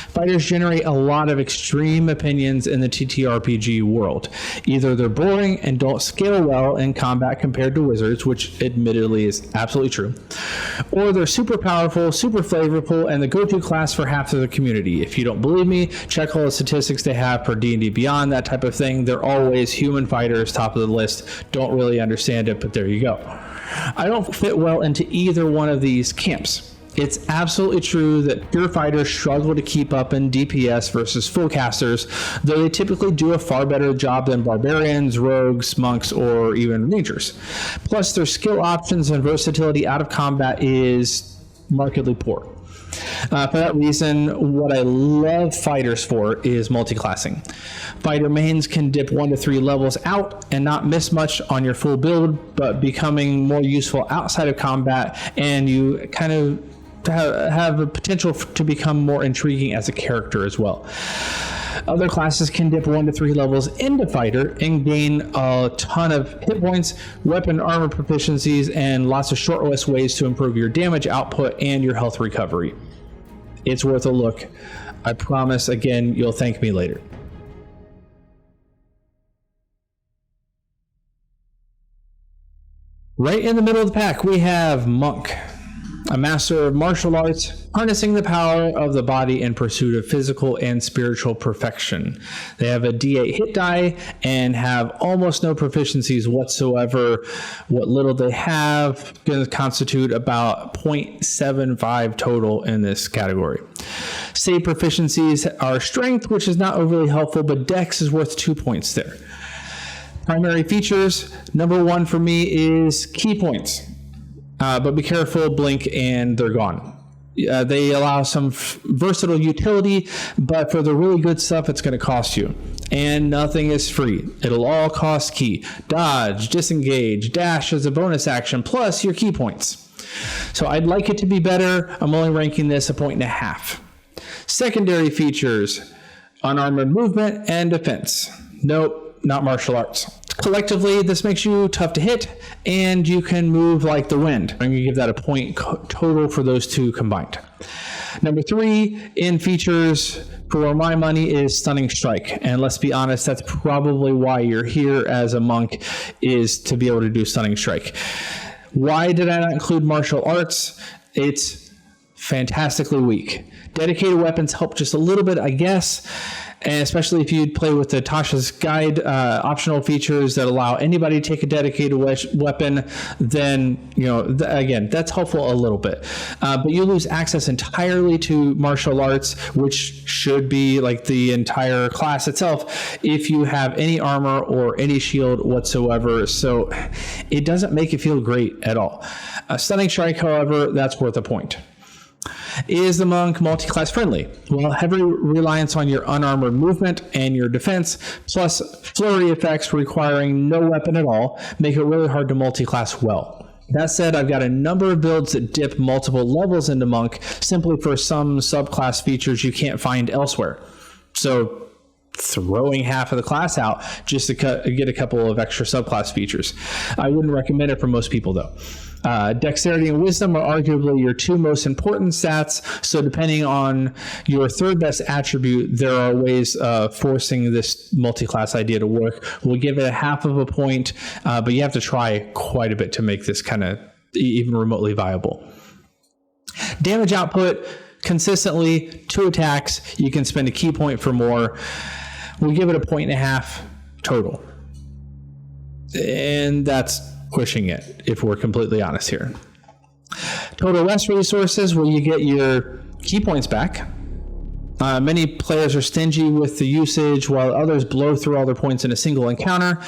Fighters generate a lot of extreme opinions in the TTRPG world. Either they're boring and don't scale well in combat compared to wizards, which admittedly is absolutely true, or they're super powerful, super flavorful, and the go-to class for half of the community. If you don't believe me, check all the statistics they have for D&D Beyond, that type of thing. They're always human fighters, top of the list. Don't really understand it, but there you go. I don't fit well into either one of these camps. It's absolutely true that pure fighters struggle to keep up in DPS versus full casters, though they typically do a far better job than barbarians, rogues, monks, or even rangers. Plus, their skill options and versatility out of combat is markedly poor. For that reason, what I love fighters for is multi-classing. Fighter mains can dip 1 to 3 levels out and not miss much on your full build, but becoming more useful outside of combat, and you kind of have a potential to become more intriguing as a character as well. Other classes can dip 1 to 3 levels into fighter and gain a ton of hit points, weapon armor proficiencies, and lots of short rest ways to improve your damage output and your health recovery. It's worth a look. I promise, again, you'll thank me later. Right in the middle of the pack, we have Monk, a master of martial arts, harnessing the power of the body in pursuit of physical and spiritual perfection. They have a D8 hit die and have almost no proficiencies whatsoever. What little they have going to constitute about 0.75 total in this category. Save proficiencies are strength, which is not overly helpful, but dex is worth 2 points there. Primary features, number 1 for me is key points. But be careful, blink and they're gone. They allow some versatile utility, but for the really good stuff, it's going to cost you. And nothing is free. It'll all cost key. Dodge, disengage, dash as a bonus action, plus your key points. So I'd like it to be better. I'm only ranking this 1.5 points. Secondary features, unarmored movement and defense. Nope, not martial arts. Collectively, this makes you tough to hit, and you can move like the wind. I'm going to give that a point total for those two combined. Number 3 in features for my money is Stunning Strike, and let's be honest, that's probably why you're here as a monk, is to be able to do Stunning Strike. Why did I not include martial arts? It's fantastically weak. Dedicated weapons help just a little bit, I guess. And especially if you play with the Tasha's Guide optional features that allow anybody to take a dedicated weapon, then, again, that's helpful a little bit. But you lose access entirely to martial arts, which should be like the entire class itself, if you have any armor or any shield whatsoever. So it doesn't make you feel great at all. Stunning Strike, however, that's worth a point. Is the monk multi-class friendly? Well, heavy reliance on your unarmored movement and your defense, plus flurry effects requiring no weapon at all, make it really hard to multi-class well. That said, I've got a number of builds that dip multiple levels into monk simply for some subclass features you can't find elsewhere. So throwing half of the class out just to get a couple of extra subclass features. I wouldn't recommend it for most people, though. Dexterity and wisdom are arguably your 2 most important stats, so depending on your 3rd best attribute, there are ways of forcing this multi-class idea to work. We'll give it a half of a point, but you have to try quite a bit to make this kind of even remotely viable. Damage output, consistently 2 attacks, you can spend a key point for more. we give it a 1.5 total. And that's pushing it, if we're completely honest here. Total rest resources, where you get your key points back. Many players are stingy with the usage, while others blow through all their points in a single encounter.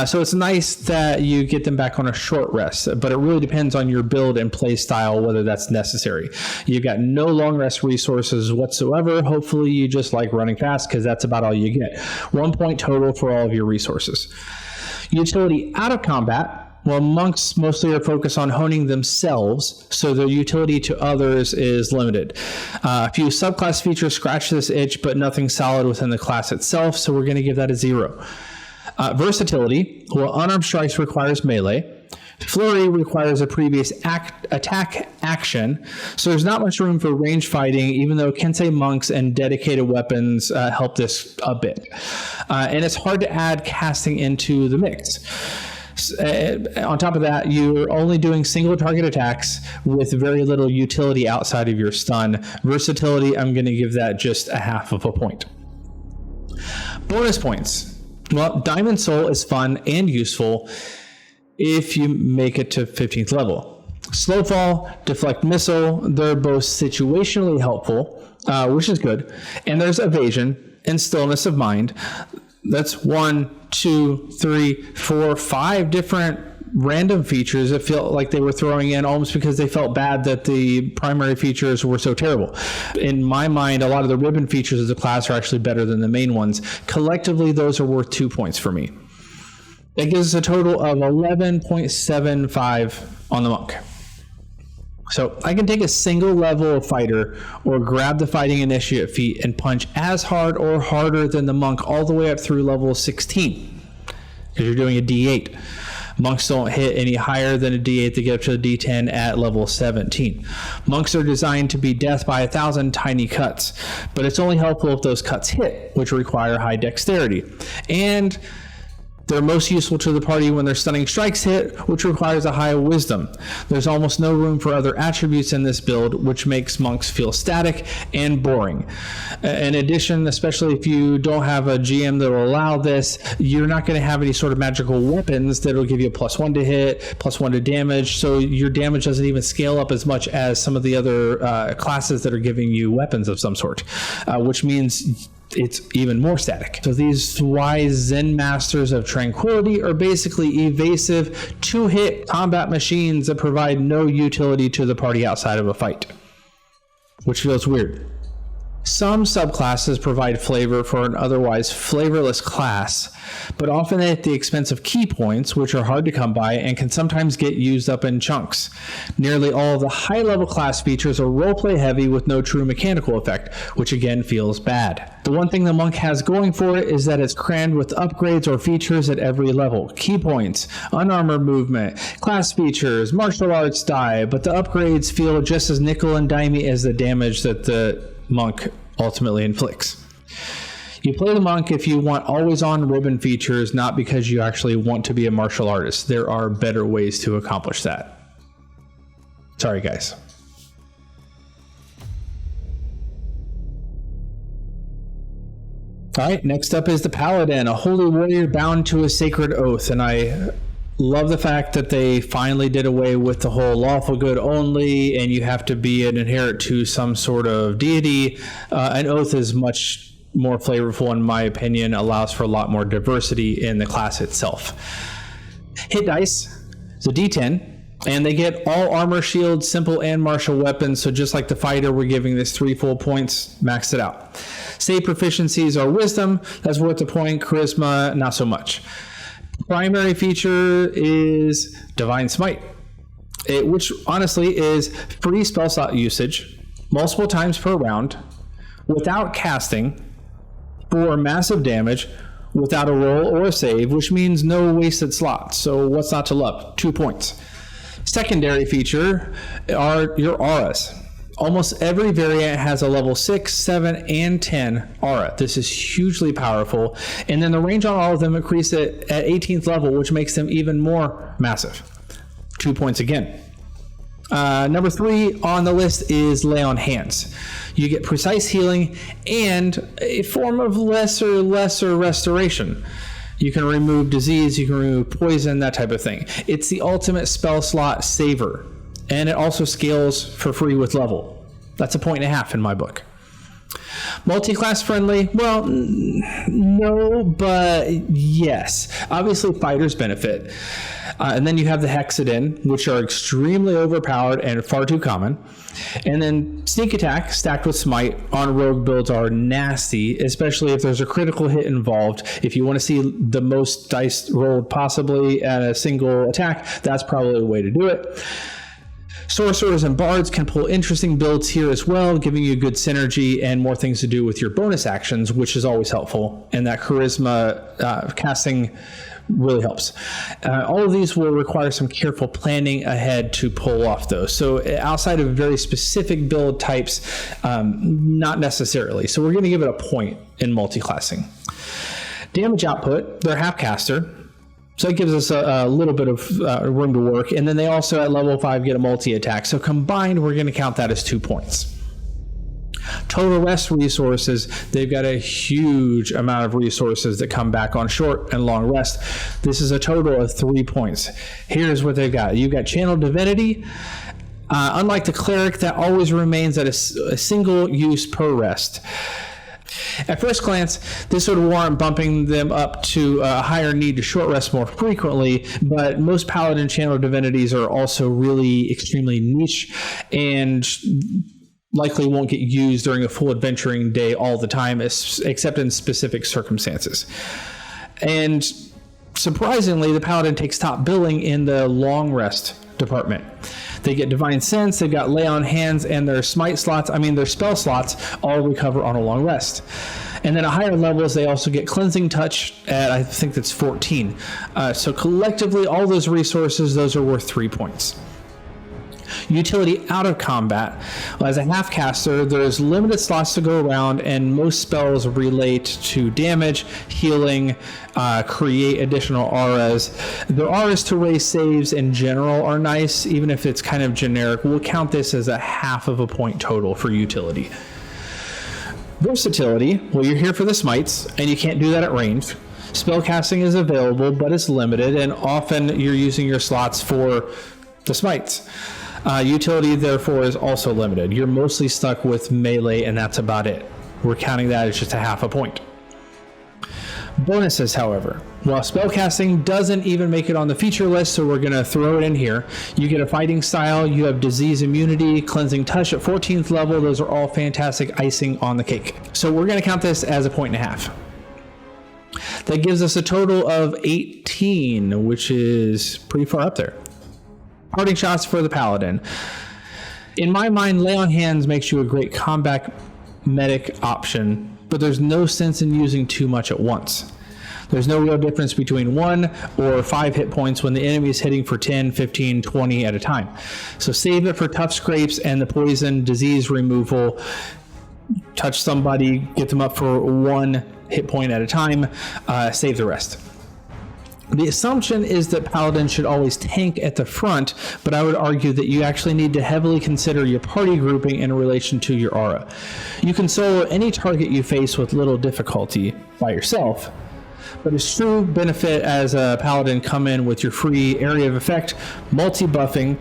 So it's nice that you get them back on a short rest, but it really depends on your build and play style whether that's necessary. You've got no long rest resources whatsoever. Hopefully you just like running fast, because that's about all you get. 1 point total for all of your resources. Utility out of combat. Well, monks mostly are focused on honing themselves, so their utility to others is limited. A few subclass features scratch this itch, but nothing solid within the class itself, so we're going to give that a 0. Versatility. Well, unarmed strikes requires melee. Flurry requires a previous attack action, so there's not much room for range fighting, even though Kensei monks and dedicated weapons help this a bit. And it's hard to add casting into the mix. On top of that, you're only doing single target attacks with very little utility outside of your stun. Versatility, I'm going to give that just a 0.5 point. Bonus points. Well, Diamond Soul is fun and useful if you make it to 15th level. Slowfall, Deflect Missile, they're both situationally helpful, which is good. And there's Evasion and Stillness of Mind. That's 1, 2, 3, 4, 5 different random features that feel like they were throwing in almost because they felt bad that the primary features were so terrible. In my mind, a lot of the ribbon features of the class are actually better than the main ones. Collectively, those are worth 2 points for me. That gives us a total of 11.75 on the monk. So I can take a single level of fighter or grab the fighting initiative feat and punch as hard or harder than the monk all the way up through level 16, because you're doing a D8. Monks don't hit any higher than a D8 to get up to the D10 at level 17. Monks are designed to be death by 1,000 tiny cuts, but it's only helpful if those cuts hit, which require high dexterity. And they're most useful to the party when their stunning strikes hit, which requires a high wisdom. There's almost no room for other attributes in this build, which makes monks feel static and boring. In addition, especially if you don't have a GM that will allow this, you're not going to have any sort of magical weapons that will give you a +1 to hit, +1 to damage, so your damage doesn't even scale up as much as some of the other classes that are giving you weapons of some sort, which means it's even more static. So these wise Zen masters of tranquility are basically evasive, 2-hit combat machines that provide no utility to the party outside of a fight, which feels weird. Some subclasses provide flavor for an otherwise flavorless class, but often at the expense of key points, which are hard to come by and can sometimes get used up in chunks. Nearly all of the high-level class features are roleplay heavy with no true mechanical effect, which again feels bad. The one thing the monk has going for it is that it's crammed with upgrades or features at every level. Key points, unarmored movement, class features, martial arts die, but the upgrades feel just as nickel and dimey as the damage that the monk ultimately inflicts. You play the monk if you want always on ribbon features, not because you actually want to be a martial artist. There are better ways to accomplish that. Sorry, guys. All right, next up is the Paladin, a holy warrior bound to a sacred oath, and I love the fact that they finally did away with the whole lawful good only, and you have to be an adherent to some sort of deity. An oath is much more flavorful, in my opinion, allows for a lot more diversity in the class itself. Hit dice is a D10, and they get all armor, shield, simple, and martial weapons. So just like the fighter, we're giving this 3 full points, max it out. Save proficiencies are wisdom, that's worth a point. Charisma, not so much. Primary feature is Divine Smite, which honestly is free spell slot usage multiple times per round without casting for massive damage without a roll or a save, which means no wasted slots. So what's not to love? 2 points. Secondary feature are your auras. Almost every variant has a level 6, 7, and 10 aura. This is hugely powerful. And then the range on all of them increase at 18th level, which makes them even more massive. 2 points again. Number 3 on the list is Lay on Hands. You get precise healing and a form of lesser restoration. You can remove disease, you can remove poison, that type of thing. It's the ultimate spell slot saver, and it also scales for free with level. That's 1.5 points in my book. Multi-class friendly? Well, no, but yes. Obviously, fighters benefit. And then you have the Hexadin, which are extremely overpowered and far too common. And then Sneak Attack stacked with Smite on rogue builds are nasty, especially if there's a critical hit involved. If you want to see the most dice rolled possibly at a single attack, that's probably the way to do it. Sorcerers and bards can pull interesting builds here as well, giving you good synergy and more things to do with your bonus actions, which is always helpful. And that charisma casting really helps. All of these will require some careful planning ahead to pull off those. So outside of very specific build types, not necessarily. So we're going to give it a point in multi-classing. Damage output, they're half caster. So it gives us a little bit of room to work. And then they also at level 5 get a multi-attack. So combined, we're going to count that as 2 points. Total rest resources, they've got a huge amount of resources that come back on short and long rest. This is a total of 3 points. Here's what they've got. You've got Channel Divinity. Unlike the Cleric, that always remains at a single use per rest. At first glance, this would warrant bumping them up to a higher need to short rest more frequently, but most Paladin Channel Divinities are also really extremely niche and likely won't get used during a full adventuring day all the time, except in specific circumstances. And surprisingly, the Paladin takes top billing in the long rest department. They get Divine Sense, they've got Lay on Hands, and their smite slots, their spell slots, all recover on a long rest. And then at higher levels, they also get Cleansing Touch at, I think that's 14. So collectively, all those resources, those are worth 3 points. Utility out of combat. As a half caster, there's limited slots to go around, and most spells relate to damage, healing, create additional auras. The auras to raise saves in general are nice, even if it's kind of generic. We'll count this as a 0.5 point total for utility. Versatility, well, you're here for the smites, and you can't do that at range. Spellcasting is available, but it's limited, and often you're using your slots for the smites. Utility, therefore, is also limited. You're mostly stuck with melee, and that's about it. We're counting that as just a 0.5 point. Bonuses, however. While spellcasting doesn't even make it on the feature list, so we're going to throw it in here. You get a fighting style, you have disease immunity, cleansing touch at 14th level. Those are all fantastic icing on the cake. So we're going to count this as a 1.5 points. That gives us a total of 18, which is pretty far up there. Parting shots for the Paladin. In my mind, Lay on Hands makes you a great combat medic option, but there's no sense in using too much at once. There's no real difference between 1 or 5 hit points when the enemy is hitting for 10, 15, 20 at a time. So save it for tough scrapes and the poison, disease removal. Touch somebody, get them up for 1 hit point at a time, save the rest. The assumption is that Paladin should always tank at the front, but I would argue that you actually need to heavily consider your party grouping in relation to your aura. You can solo any target you face with little difficulty by yourself, but its true benefit as a Paladin come in with your free area of effect, multi-buffing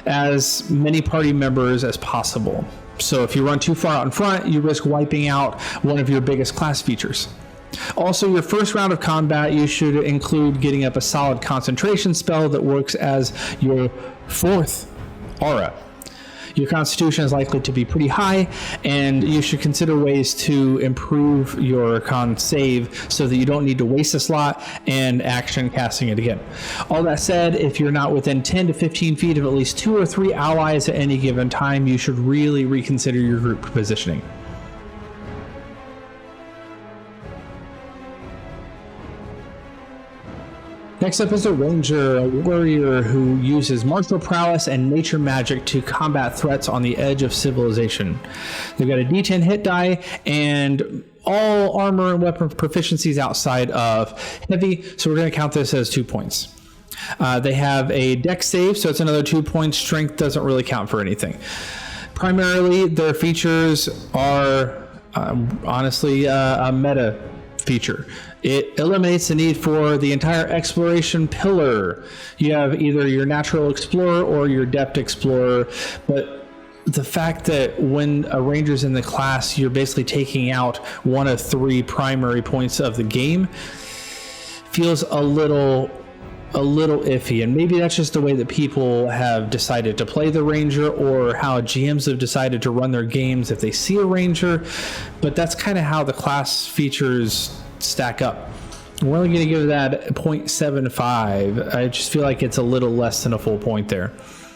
as many party members as possible. So if you run too far out in front, you risk wiping out one of your biggest class features. Also, your first round of combat, you should include getting up a solid concentration spell that works as your 4th aura. Your constitution is likely to be pretty high, and you should consider ways to improve your con save so that you don't need to waste a slot and action casting it again. All that said, if you're not within 10 to 15 feet of at least 2 or 3 allies at any given time, you should really reconsider your group positioning. Next up is a ranger, a warrior who uses martial prowess and nature magic to combat threats on the edge of civilization. They've got a D10 hit die and all armor and weapon proficiencies outside of heavy, so we're going to count this as 2 points. They have a dex save, so it's another 2 points. Strength doesn't really count for anything. Primarily, their features are honestly a meta feature. It eliminates the need for the entire exploration pillar. You have either your natural explorer or your depth explorer, but the fact that when a ranger's in the class, you're basically taking out one of 3 primary points of the game feels a little iffy, and maybe that's just the way that people have decided to play the ranger, or how GMs have decided to run their games if they see a ranger, but that's kind of how the class features stack up. We're only going to give that 0.75. I just feel like it's a little less than a full point there.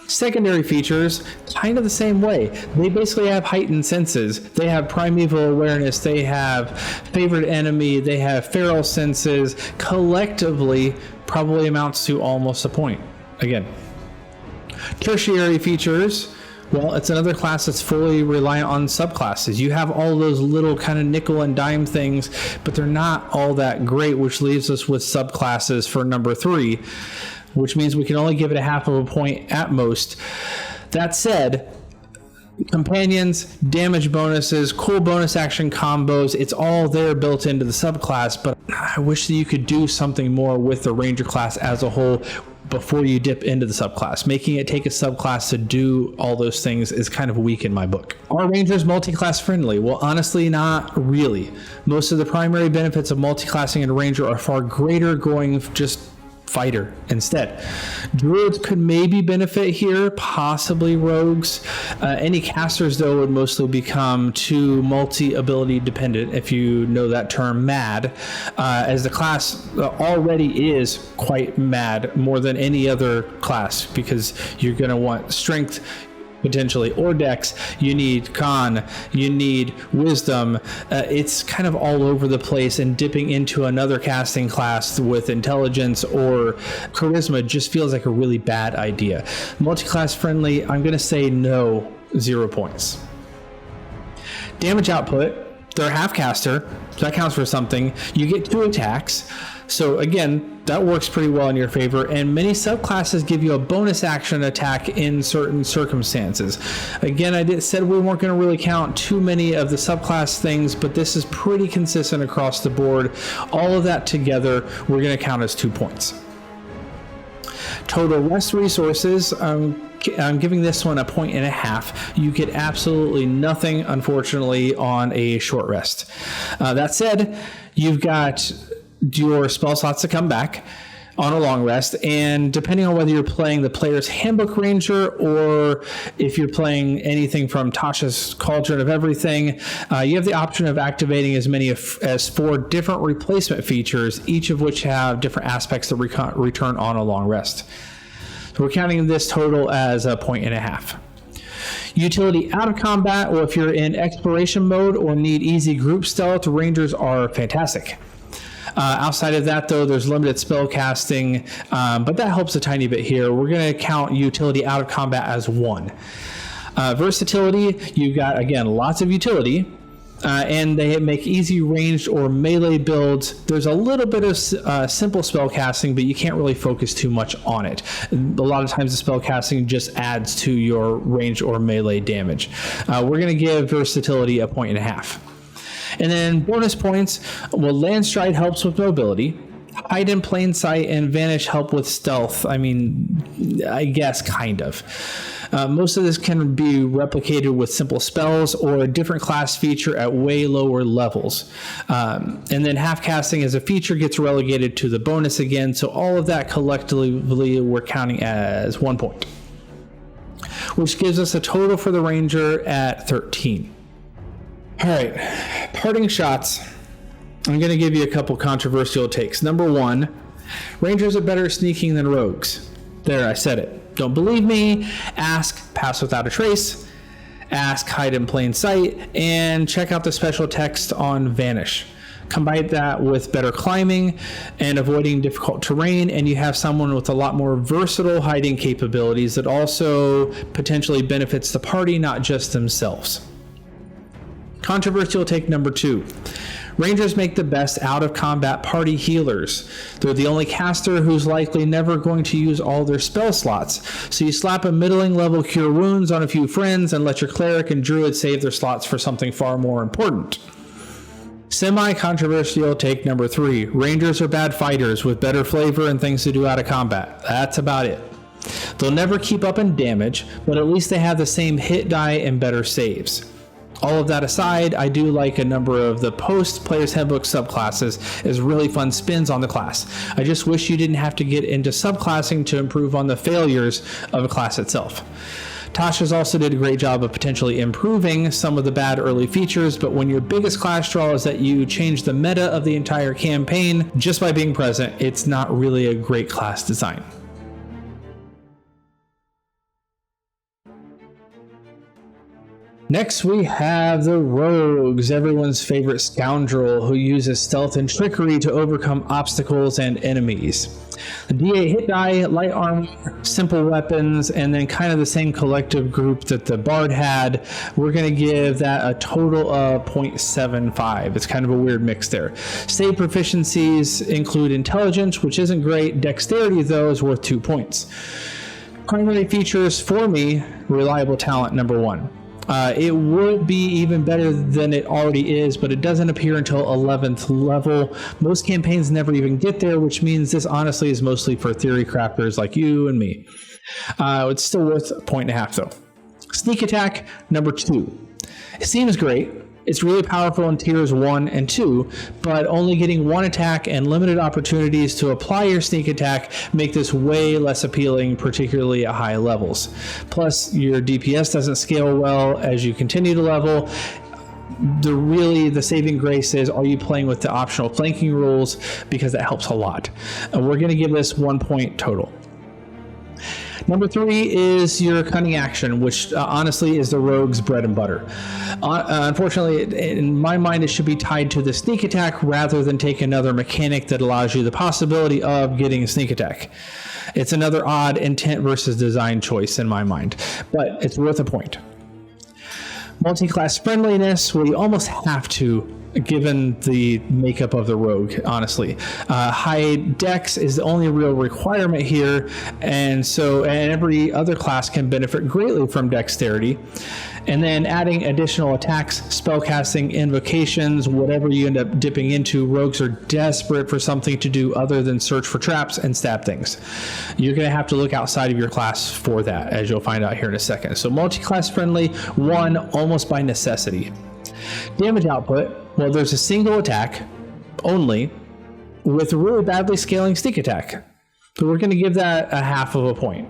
Secondary features, kind of the same way. They basically have heightened senses. They have primeval awareness. They have favorite enemy. They have feral senses. Collectively, probably amounts to almost a point. Again, tertiary features. Well, it's another class that's fully reliant on subclasses. You have all those little kind of nickel and dime things, but they're not all that great, which leaves us with subclasses for number 3. Which means we can only give it a half of a point at most. That said, companions, damage bonuses, cool bonus action combos, it's all there built into the subclass, but I wish that you could do something more with the ranger class as a whole before you dip into the subclass. Making it take a subclass to do all those things is kind of weak in my book. Are rangers multi-class friendly? Well, honestly, not really. Most of the primary benefits of multi-classing in ranger are far greater going just fighter instead. Druids could maybe benefit here, possibly rogues. Any casters, though, would mostly become too multi-ability dependent, if you know that term, mad, as the class already is quite mad more than any other class, because you're going to want strength, potentially, or dex. You need con, you need wisdom. It's kind of all over the place, and dipping into another casting class with intelligence or charisma just feels like a really bad idea. Multi-class friendly, I'm going to say no, 0 points. Damage output, they're a half caster, so that counts for something. You get 2 attacks. So again, that works pretty well in your favor, and many subclasses give you a bonus action attack in certain circumstances. Again, I said we weren't going to really count too many of the subclass things, but this is pretty consistent across the board. All of that together, we're going to count as 2 points. Total rest resources, I'm giving this one a 1.5. You get absolutely nothing, unfortunately, on a short rest. That said, you've got your spell slots to come back on a long rest, and depending on whether you're playing the Player's Handbook Ranger or if you're playing anything from Tasha's Cauldron of Everything, you have the option of activating as many as 4 different replacement features, each of which have different aspects that return on a long rest. So we're counting this total as a 1.5. Utility out of combat, or if you're in exploration mode or need easy group stealth, Rangers are fantastic. Outside of that, though, there's limited spell casting, but that helps a tiny bit here. We're going to count utility out of combat as 1. Versatility, you've got, again, lots of utility, and they make easy ranged or melee builds. There's a little bit of simple spell casting, but you can't really focus too much on it. A lot of times the spell casting just adds to your range or melee damage. We're going to give versatility a 1.5. And then bonus points, well, Landstride helps with mobility. Hide in plain sight and vanish help with stealth. I mean, I guess kind of. Most of this can be replicated with simple spells or a different class feature at way lower levels. And then half casting as a feature gets relegated to the bonus again. So all of that collectively we're counting as 1 point, which gives us a total for the Ranger at 13. All right, parting shots. I'm going to give you a couple controversial takes. Number 1, Rangers are better at sneaking than rogues. There, I said it. Don't believe me? Ask Pass Without a Trace, ask Hide in Plain Sight, and check out the special text on Vanish. Combine that with better climbing and avoiding difficult terrain, and you have someone with a lot more versatile hiding capabilities that also potentially benefits the party, not just themselves. Controversial take number 2. Rangers make the best out-of-combat party healers. They're the only caster who's likely never going to use all their spell slots, so you slap a middling level Cure Wounds on a few friends and let your cleric and druid save their slots for something far more important. Semi-controversial take number 3. Rangers are bad fighters with better flavor and things to do out of combat. That's about it. They'll never keep up in damage, but at least they have the same hit die and better saves. All of that aside, I do like a number of the post-Player's Handbook subclasses as really fun spins on the class. I just wish you didn't have to get into subclassing to improve on the failures of a class itself. Tasha's also did a great job of potentially improving some of the bad early features, but when your biggest class draw is that you change the meta of the entire campaign just by being present, it's not really a great class design. Next, we have the Rogues, everyone's favorite scoundrel who uses stealth and trickery to overcome obstacles and enemies. The D8 hit die, light armor, simple weapons, and then kind of the same collective group that the Bard had. We're going to give that a total of 0.75. It's kind of a weird mix there. Save proficiencies include intelligence, which isn't great. Dexterity, though, is worth 2 points. Primary features for me, reliable talent number 1. It would be even better than it already is, but it doesn't appear until 11th level. Most campaigns never even get there, which means this honestly is mostly for theory crafters like you and me. It's still worth 1.5 points though. Sneak attack number 2. It seems great. It's really powerful in tiers 1 and 2, but only getting 1 attack and limited opportunities to apply your sneak attack make this way less appealing, particularly at high levels. Plus, your DPS doesn't scale well as you continue to level. The saving grace is, are you playing with the optional flanking rules, because that helps a lot. We're going to give this 1 point total. Number 3 is your cunning action, which honestly is the Rogue's bread and butter. Unfortunately, in my mind, it should be tied to the sneak attack rather than take another mechanic that allows you the possibility of getting a sneak attack. It's another odd intent versus design choice in my mind, but it's worth a point. Multi-class friendliness, well, you almost have to, given the makeup of the Rogue, honestly. High dex is the only real requirement here, and every other class can benefit greatly from dexterity. And then adding additional attacks, spellcasting, invocations, whatever you end up dipping into, Rogues are desperate for something to do other than search for traps and stab things. You're going to have to look outside of your class for that, as you'll find out here in a second. So multi-class friendly, 1 almost by necessity. Damage output, well, there's a single attack only with a really badly scaling sneak attack. So we're going to give that a 0.5 point.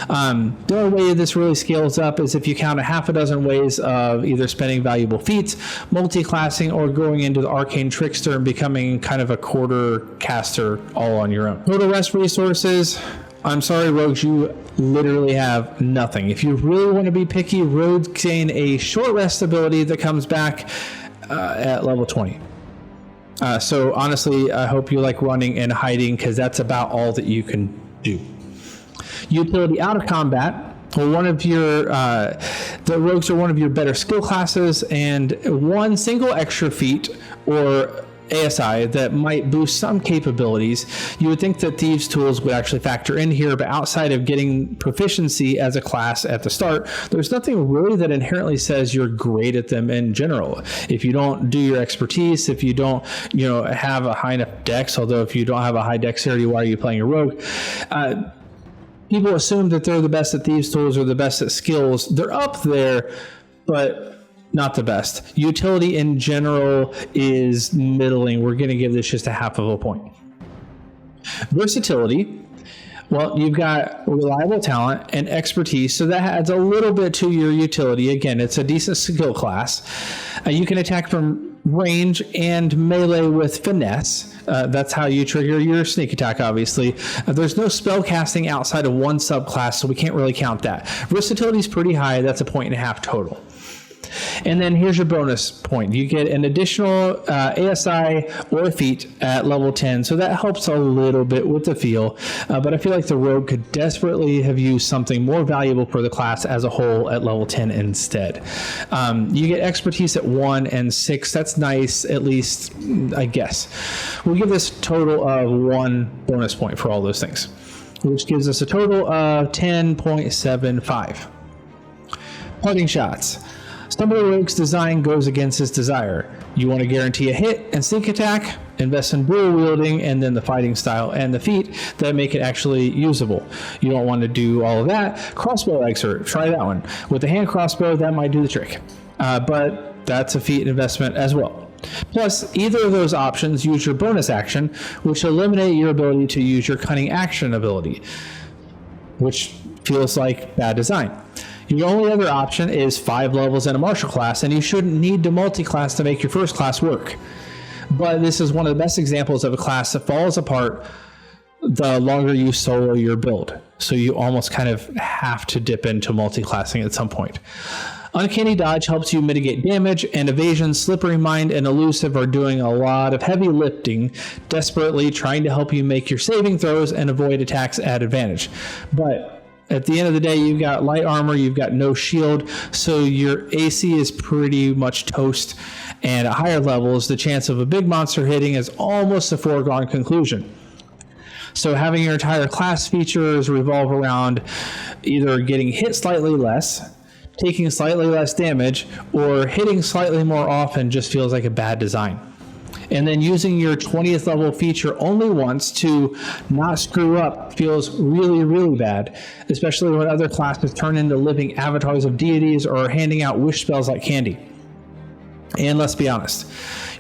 The only way this really scales up is if you count a 6 ways of either spending valuable feats, multi-classing, or going into the Arcane Trickster and becoming kind of a quarter caster all on your own. Total rest resources, I'm sorry, Rogues, you literally have nothing. If you really want to be picky, Rogues gain a short rest ability that comes back at level 20. So honestly, I hope you like running and hiding, because that's about all that you can do. Utility out of combat. Well, the Rogues are one of your better skill classes, and 1 single extra feat or ASI that might boost some capabilities. You would think that Thieves' Tools would actually factor in here, but outside of getting proficiency as a class at the start, there's nothing really that inherently says you're great at them in general. If you don't do your expertise, if you don't have a high enough dex, although if you don't have a high dexterity, why are you playing a rogue? People assume that they're the best at Thieves' Tools or the best at skills. They're up there, but not the best. Utility in general is middling. We're going to give this just a 0.5 point. Versatility, well, you've got reliable talent and expertise, so that adds a little bit to your utility. Again, it's a decent skill class. You can attack from range and melee with finesse. That's how you trigger your sneak attack, obviously. There's no spell casting outside of 1 subclass, so we can't really count that. Versatility is pretty high. That's a 1.5 total. And then here's your bonus point. You get an additional ASI or feat at level 10, so that helps a little bit with the feel, but I feel like the rogue could desperately have used something more valuable for the class as a whole at level 10 instead. You get expertise at 1 and 6. That's nice, at least, I guess. We'll give this a total of 1 bonus point for all those things, which gives us a total of 10.75. Parting shots. Some of the rogue's design goes against his desire. You want to guarantee a hit and sneak attack, invest in dual wielding, and then the fighting style and the feat that make it actually usable. You don't want to do all of that. Crossbow expert, try that one. With the hand crossbow, that might do the trick. But that's a feat investment as well. Plus, either of those options use your bonus action, which eliminate your ability to use your cunning action ability, which feels like bad design. Your only other option is 5 levels in a martial class, and you shouldn't need to multi-class to make your first class work. But this is one of the best examples of a class that falls apart the longer you solo your build. So you almost kind of have to dip into multi-classing at some point. Uncanny Dodge helps you mitigate damage, and Evasion, Slippery Mind, and Elusive are doing a lot of heavy lifting, desperately trying to help you make your saving throws and avoid attacks at advantage. But at the end of the day, you've got light armor, you've got no shield, so your AC is pretty much toast, and at higher levels, the chance of a big monster hitting is almost a foregone conclusion. So having your entire class features revolve around either getting hit slightly less, taking slightly less damage, or hitting slightly more often just feels like a bad design. And then using your 20th level feature only once to not screw up feels really, really bad, especially when other classes turn into living avatars of deities or handing out wish spells like candy. And let's be honest,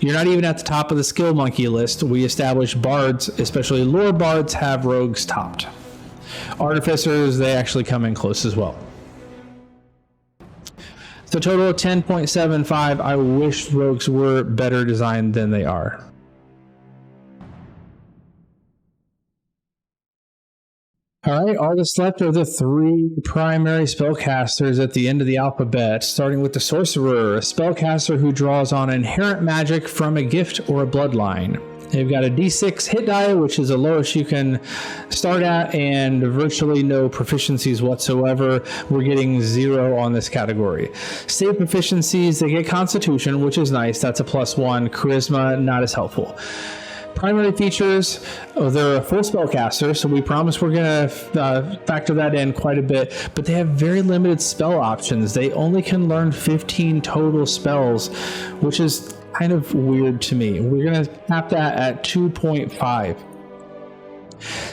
you're not even at the top of the skill monkey list. We established bards, especially lore bards, have rogues topped. Artificers, they actually come in close as well. So total of 10.75. I wish rogues were better designed than they are. All right, all that's left are the 3 primary spellcasters at the end of the alphabet, starting with the Sorcerer, a spellcaster who draws on inherent magic from a gift or a bloodline. They've got a D6 hit die, which is the lowest you can start at, and virtually no proficiencies whatsoever. We're getting 0 on this category. Save proficiencies, they get Constitution, which is nice. That's a +1. Charisma, not as helpful. Primary features, they're a full spellcaster, so we promise we're going to factor that in quite a bit, but they have very limited spell options. They only can learn 15 total spells, which is kind of weird to me. We're going to cap that at 2.5.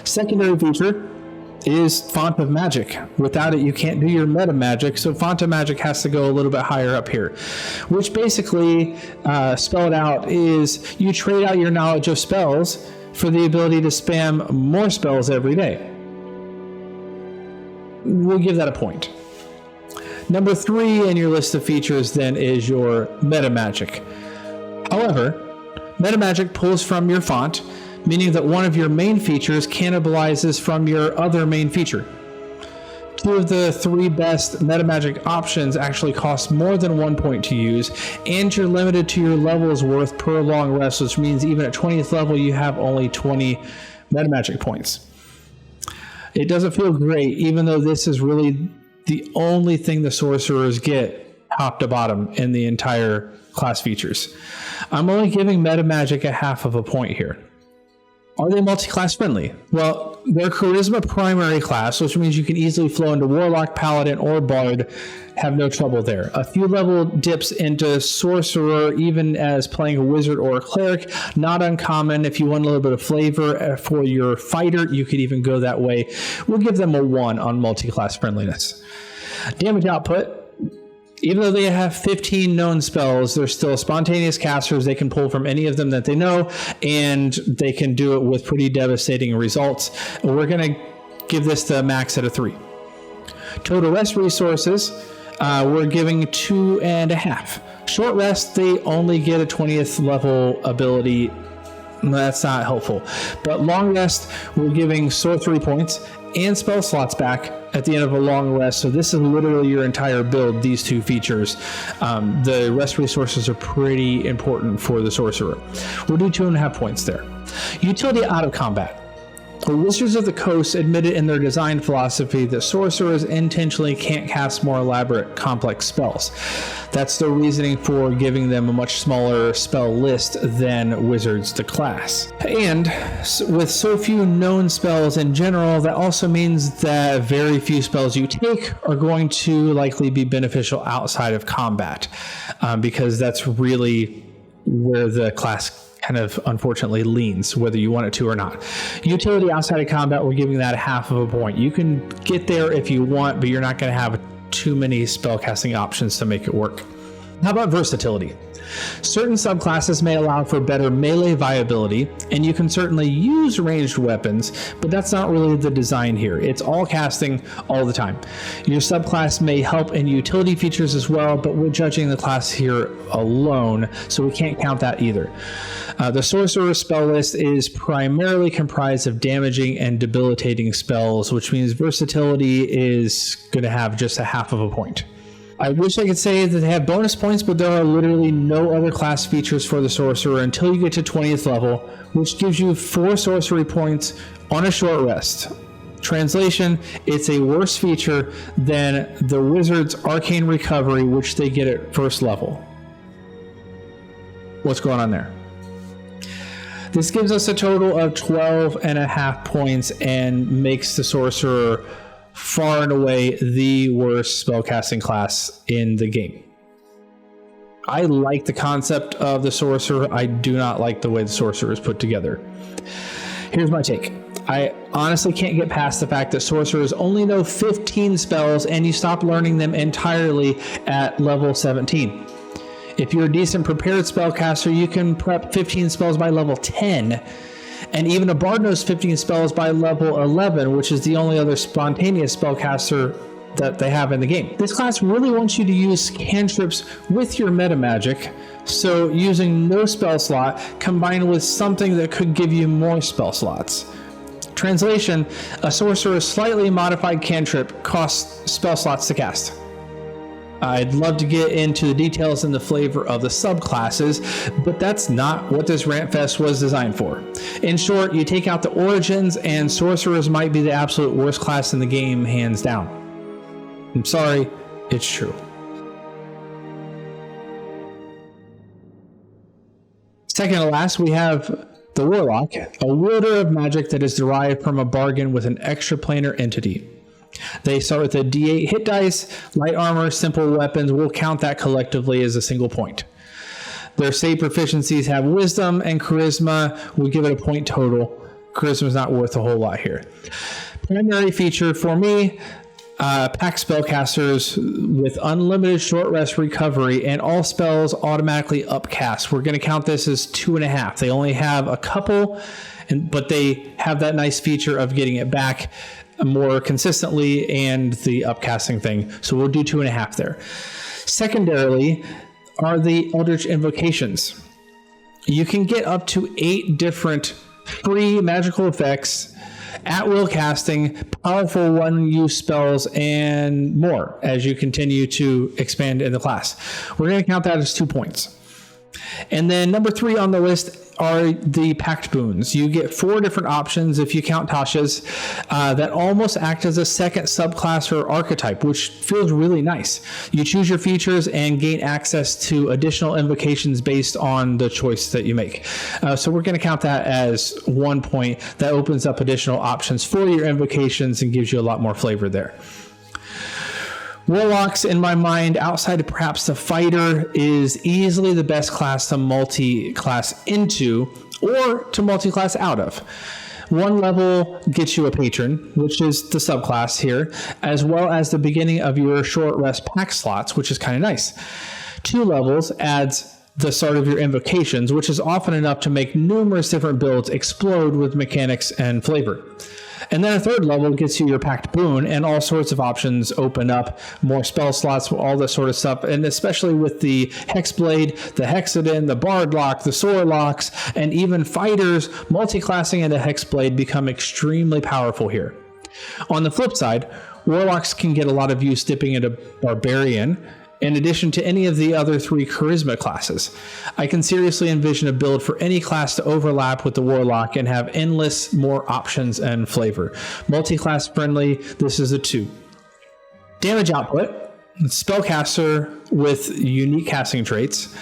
Secondary feature is Font of Magic. Without it, you can't do your meta magic, so Font of Magic has to go a little bit higher up here, which basically, spelled out, is you trade out your knowledge of spells for the ability to spam more spells every day. We'll give that a point. Number 3 in your list of features then is your meta magic. However, meta magic pulls from your font, meaning that one of your main features cannibalizes from your other main feature. 2 of the 3 best meta magic options actually cost more than 1 point to use, and you're limited to your level's worth per long rest, which means even at 20th level you have only 20 meta magic points. It doesn't feel great, even though this is really the only thing the sorcerers get top to bottom in the entire class features. I'm only giving meta magic a half of a point here. Are they multi-class friendly? Well, they're charisma primary class, which means you can easily flow into warlock, paladin, or bard, have no trouble there. A few level dips into sorcerer, even as playing a wizard or a cleric, not uncommon. If you want a little bit of flavor for your fighter, you could even go that way. We'll give them a 1 on multi-class friendliness. Damage output. Even though they have 15 known spells, they're still spontaneous casters. They can pull from any of them that they know, and they can do it with pretty devastating results. We're going to give this the max at a 3. Total rest resources, we're giving 2.5. Short rest, they only get a 20th level ability That's not helpful. But long rest, we're giving sorcery points and spell slots back at the end of a long rest. So this is literally your entire build, these two features. The rest resources are pretty important for the sorcerer. We'll do 2.5 points there. Utility out of combat. The Wizards of the Coast admitted in their design philosophy that sorcerers intentionally can't cast more elaborate, complex spells. That's the reasoning for giving them a much smaller spell list than Wizards the class. And with so few known spells in general, that also means that very few spells you take are going to likely be beneficial outside of combat, because that's really where the class kind of unfortunately leans, whether you want it to or not. Utility outside of combat, we're giving that 0.5 point. You can get there if you want, but you're not going to have too many spellcasting options to make it work. How about versatility? Certain subclasses may allow for better melee viability, and you can certainly use ranged weapons, but that's not really the design here. It's all casting all the time. Your subclass may help in utility features as well, but we're judging the class here alone, so we can't count that either. The sorcerer spell list is primarily comprised of damaging and debilitating spells, which means versatility is going to have just 0.5 point. I wish I could say that they have bonus points, but there are literally no other class features for the sorcerer until you get to 20th level, which gives you 4 sorcery points on a short rest. Translation, it's a worse feature than the Wizard's Arcane Recovery, which they get at first level. What's going on there? This gives us a total of 12.5 points and makes the sorcerer far and away the worst spellcasting class in the game. I like the concept of the sorcerer. I do not like the way the sorcerer is put together. Here's my take. I honestly can't get past the fact that sorcerers only know 15 spells and you stop learning them entirely at level 17. If you're a decent prepared spellcaster, you can prep 15 spells by level 10. And even a bard knows 15 spells by level 11, which is the only other spontaneous spellcaster that they have in the game. This class really wants you to use cantrips with your meta magic, so using no spell slot combined with something that could give you more spell slots. Translation, a sorcerer's slightly modified cantrip costs spell slots to cast. I'd love to get into the details and the flavor of the subclasses, but that's not what this Rant Fest was designed for. In short, you take out the origins and sorcerers might be the absolute worst class in the game, hands down. I'm sorry, it's true. Second to last, we have the Warlock, a wielder of magic that is derived from a bargain with an extraplanar entity. They start with a D8 hit dice, light armor, simple weapons. We'll count that collectively as a single point. Their save proficiencies have wisdom and charisma. We'll give it a point total. Charisma is not worth a whole lot here. Primary feature for me, pack spellcasters with unlimited short rest recovery and all spells automatically upcast. We're going to count this as 2.5. They only have a couple, but they have that nice feature of getting it back more consistently and the upcasting thing. So we'll do 2.5 there. Secondarily are the Eldritch Invocations. You can get up to 8 different free magical effects, at will casting, powerful one-use spells, and more as you continue to expand in the class. We're going to count that as 2 points. And then number 3 on the list are the Pact Boons. You get 4 different options if you count Tasha's that almost act as a second subclass or archetype, which feels really nice. You choose your features and gain access to additional invocations based on the choice that you make. So we're going to count that as 1 point. That opens up additional options for your invocations and gives you a lot more flavor there. Warlocks, in my mind, outside of perhaps the fighter, is easily the best class to multi-class into or to multi-class out of. 1 level gets you a patron, which is the subclass here, as well as the beginning of your short rest pack slots, which is kind of nice. 2 levels adds the start of your invocations, which is often enough to make numerous different builds explode with mechanics and flavor. And then a third level gets you your Pact Boon, and all sorts of options open up, more spell slots, all this sort of stuff. And especially with the Hexblade, the Hexadin, the Bard Lock, the Sword Locks, and even fighters multi-classing into Hexblade become extremely powerful here. On the flip side, Warlocks can get a lot of use dipping into Barbarian, in addition to any of the other 3 charisma classes. I can seriously envision a build for any class to overlap with the Warlock and have endless more options and flavor. Multi-class friendly, this is a 2. Damage output, spellcaster with unique casting traits.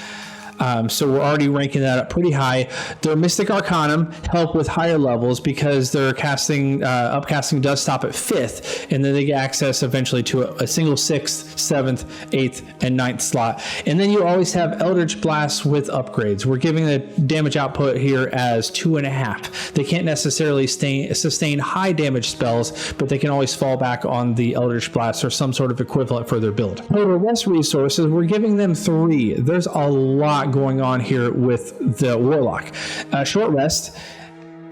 So we're already ranking that up pretty high. Their Mystic Arcanum help with higher levels because their upcasting does stop at 5th, and then they get access eventually to a single 6th, 7th, 8th, and 9th slot. And then you always have Eldritch Blast with upgrades. We're giving the damage output here as 2.5. They can't necessarily sustain high damage spells, but they can always fall back on the Eldritch Blast or some sort of equivalent for their build. Total rest resources, we're giving them 3. There's a lot going on here with the Warlock. Short rest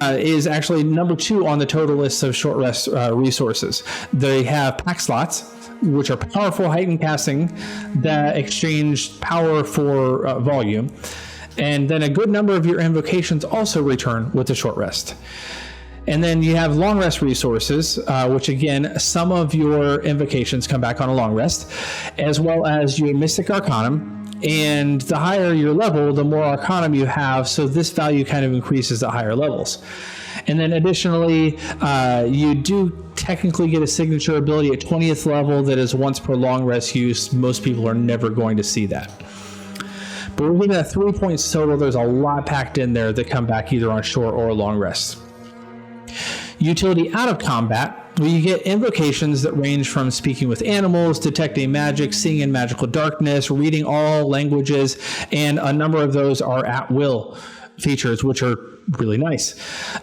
is actually number 2 on the total list of short rest resources. They have pack slots, which are powerful heightened casting that exchange power for volume. And then a good number of your invocations also return with the short rest. And then you have long rest resources, which again, some of your invocations come back on a long rest, as well as your Mystic Arcanum. And the higher your level, the more Arcanum you have, so this value kind of increases at higher levels. And then additionally, you do technically get a signature ability at 20th level that is once per long rest use. Most people are never going to see that. But we're looking at 3 points total. There's a lot packed in there that come back either on short or long rest. Utility out of combat, where you get invocations that range from speaking with animals, detecting magic, seeing in magical darkness, reading all languages, and a number of those are at will features, which are really nice.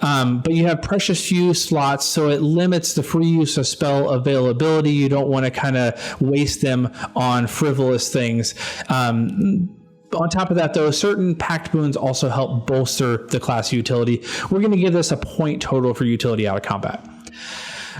But you have precious few slots, so it limits the free use of spell availability. You don't want to kind of waste them on frivolous things. On top of that, though, certain Pact Boons also help bolster the class utility. We're going to give this a point total for utility out of combat.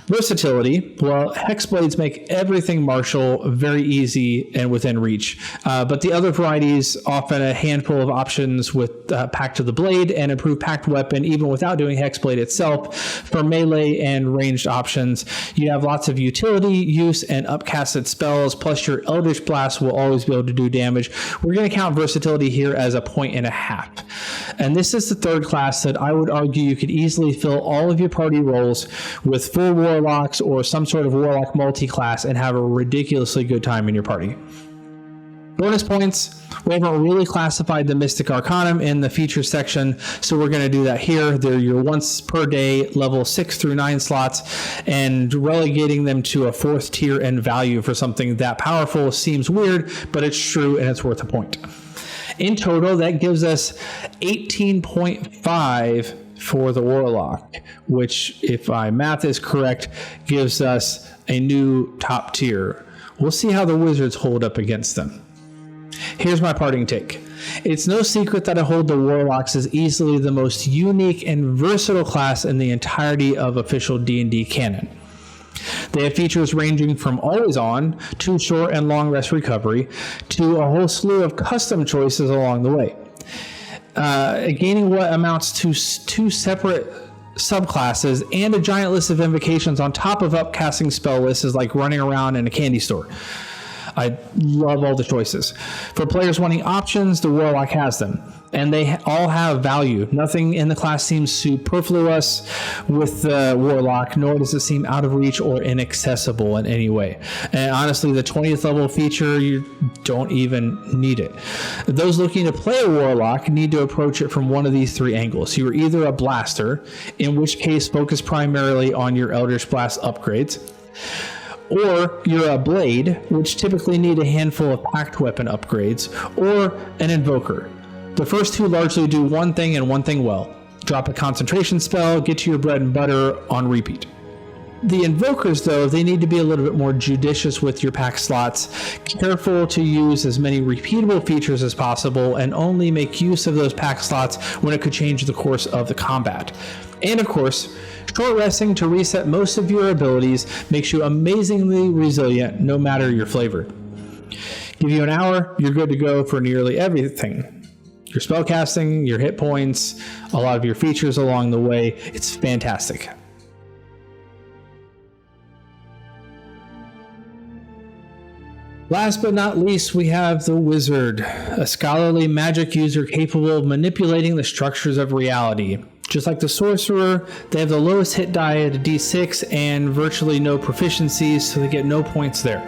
Versatility, well, Hexblades make everything martial very easy and within reach. But the other varieties, often a handful of options with Pact of the Blade and improved Pact Weapon, even without doing Hexblade itself. For melee and ranged options, you have lots of utility use and upcasted spells, plus your Eldritch Blast will always be able to do damage. We're going to count versatility here as a 1.5. And this is the third class that I would argue you could easily fill all of your party roles with full Warlocks or some sort of Warlock multi-class and have a ridiculously good time in your party. Bonus points, we haven't really classified the Mystic Arcanum in the feature section, so we're going to do that here. They're your once per day level 6 through 9 slots, and relegating them to a 4th tier in value for something that powerful seems weird, but it's true and it's worth a point. In total, that gives us 18.5 for the Warlock, which, if my math is correct, gives us a new top tier. We'll see how the Wizards hold up against them. Here's my parting take. It's no secret that I hold the Warlocks as easily the most unique and versatile class in the entirety of official D&D canon. They have features ranging from always on to short and long rest recovery to a whole slew of custom choices along the way. Gaining what amounts to 2 separate subclasses and a giant list of invocations on top of upcasting spell lists is like running around in a candy store. I love all the choices. For players wanting options, the Warlock has them, and they all have value. Nothing in the class seems superfluous with the Warlock, nor does it seem out of reach or inaccessible in any way. And honestly, the 20th level feature, you don't even need it. Those looking to play a Warlock need to approach it from one of these 3 angles. You are either a blaster, in which case focus primarily on your Eldritch Blast upgrades, or you're a blade, which typically need a handful of Pact Weapon upgrades, or an invoker. The first 2 largely do one thing and one thing well. Drop a concentration spell, get to your bread and butter on repeat. The invokers, though, they need to be a little bit more judicious with your pack slots, careful to use as many repeatable features as possible, and only make use of those pack slots when it could change the course of the combat. And of course, Short resting to reset most of your abilities makes you amazingly resilient no matter your flavor. Give you an hour, you're good to go for nearly everything. Your spellcasting, your hit points, a lot of your features along the way. It's fantastic. Last but not least, we have the Wizard, a scholarly magic user capable of manipulating the structures of reality. Just like the Sorcerer, they have the lowest hit die at a D6 and virtually no proficiencies, so they get no points there.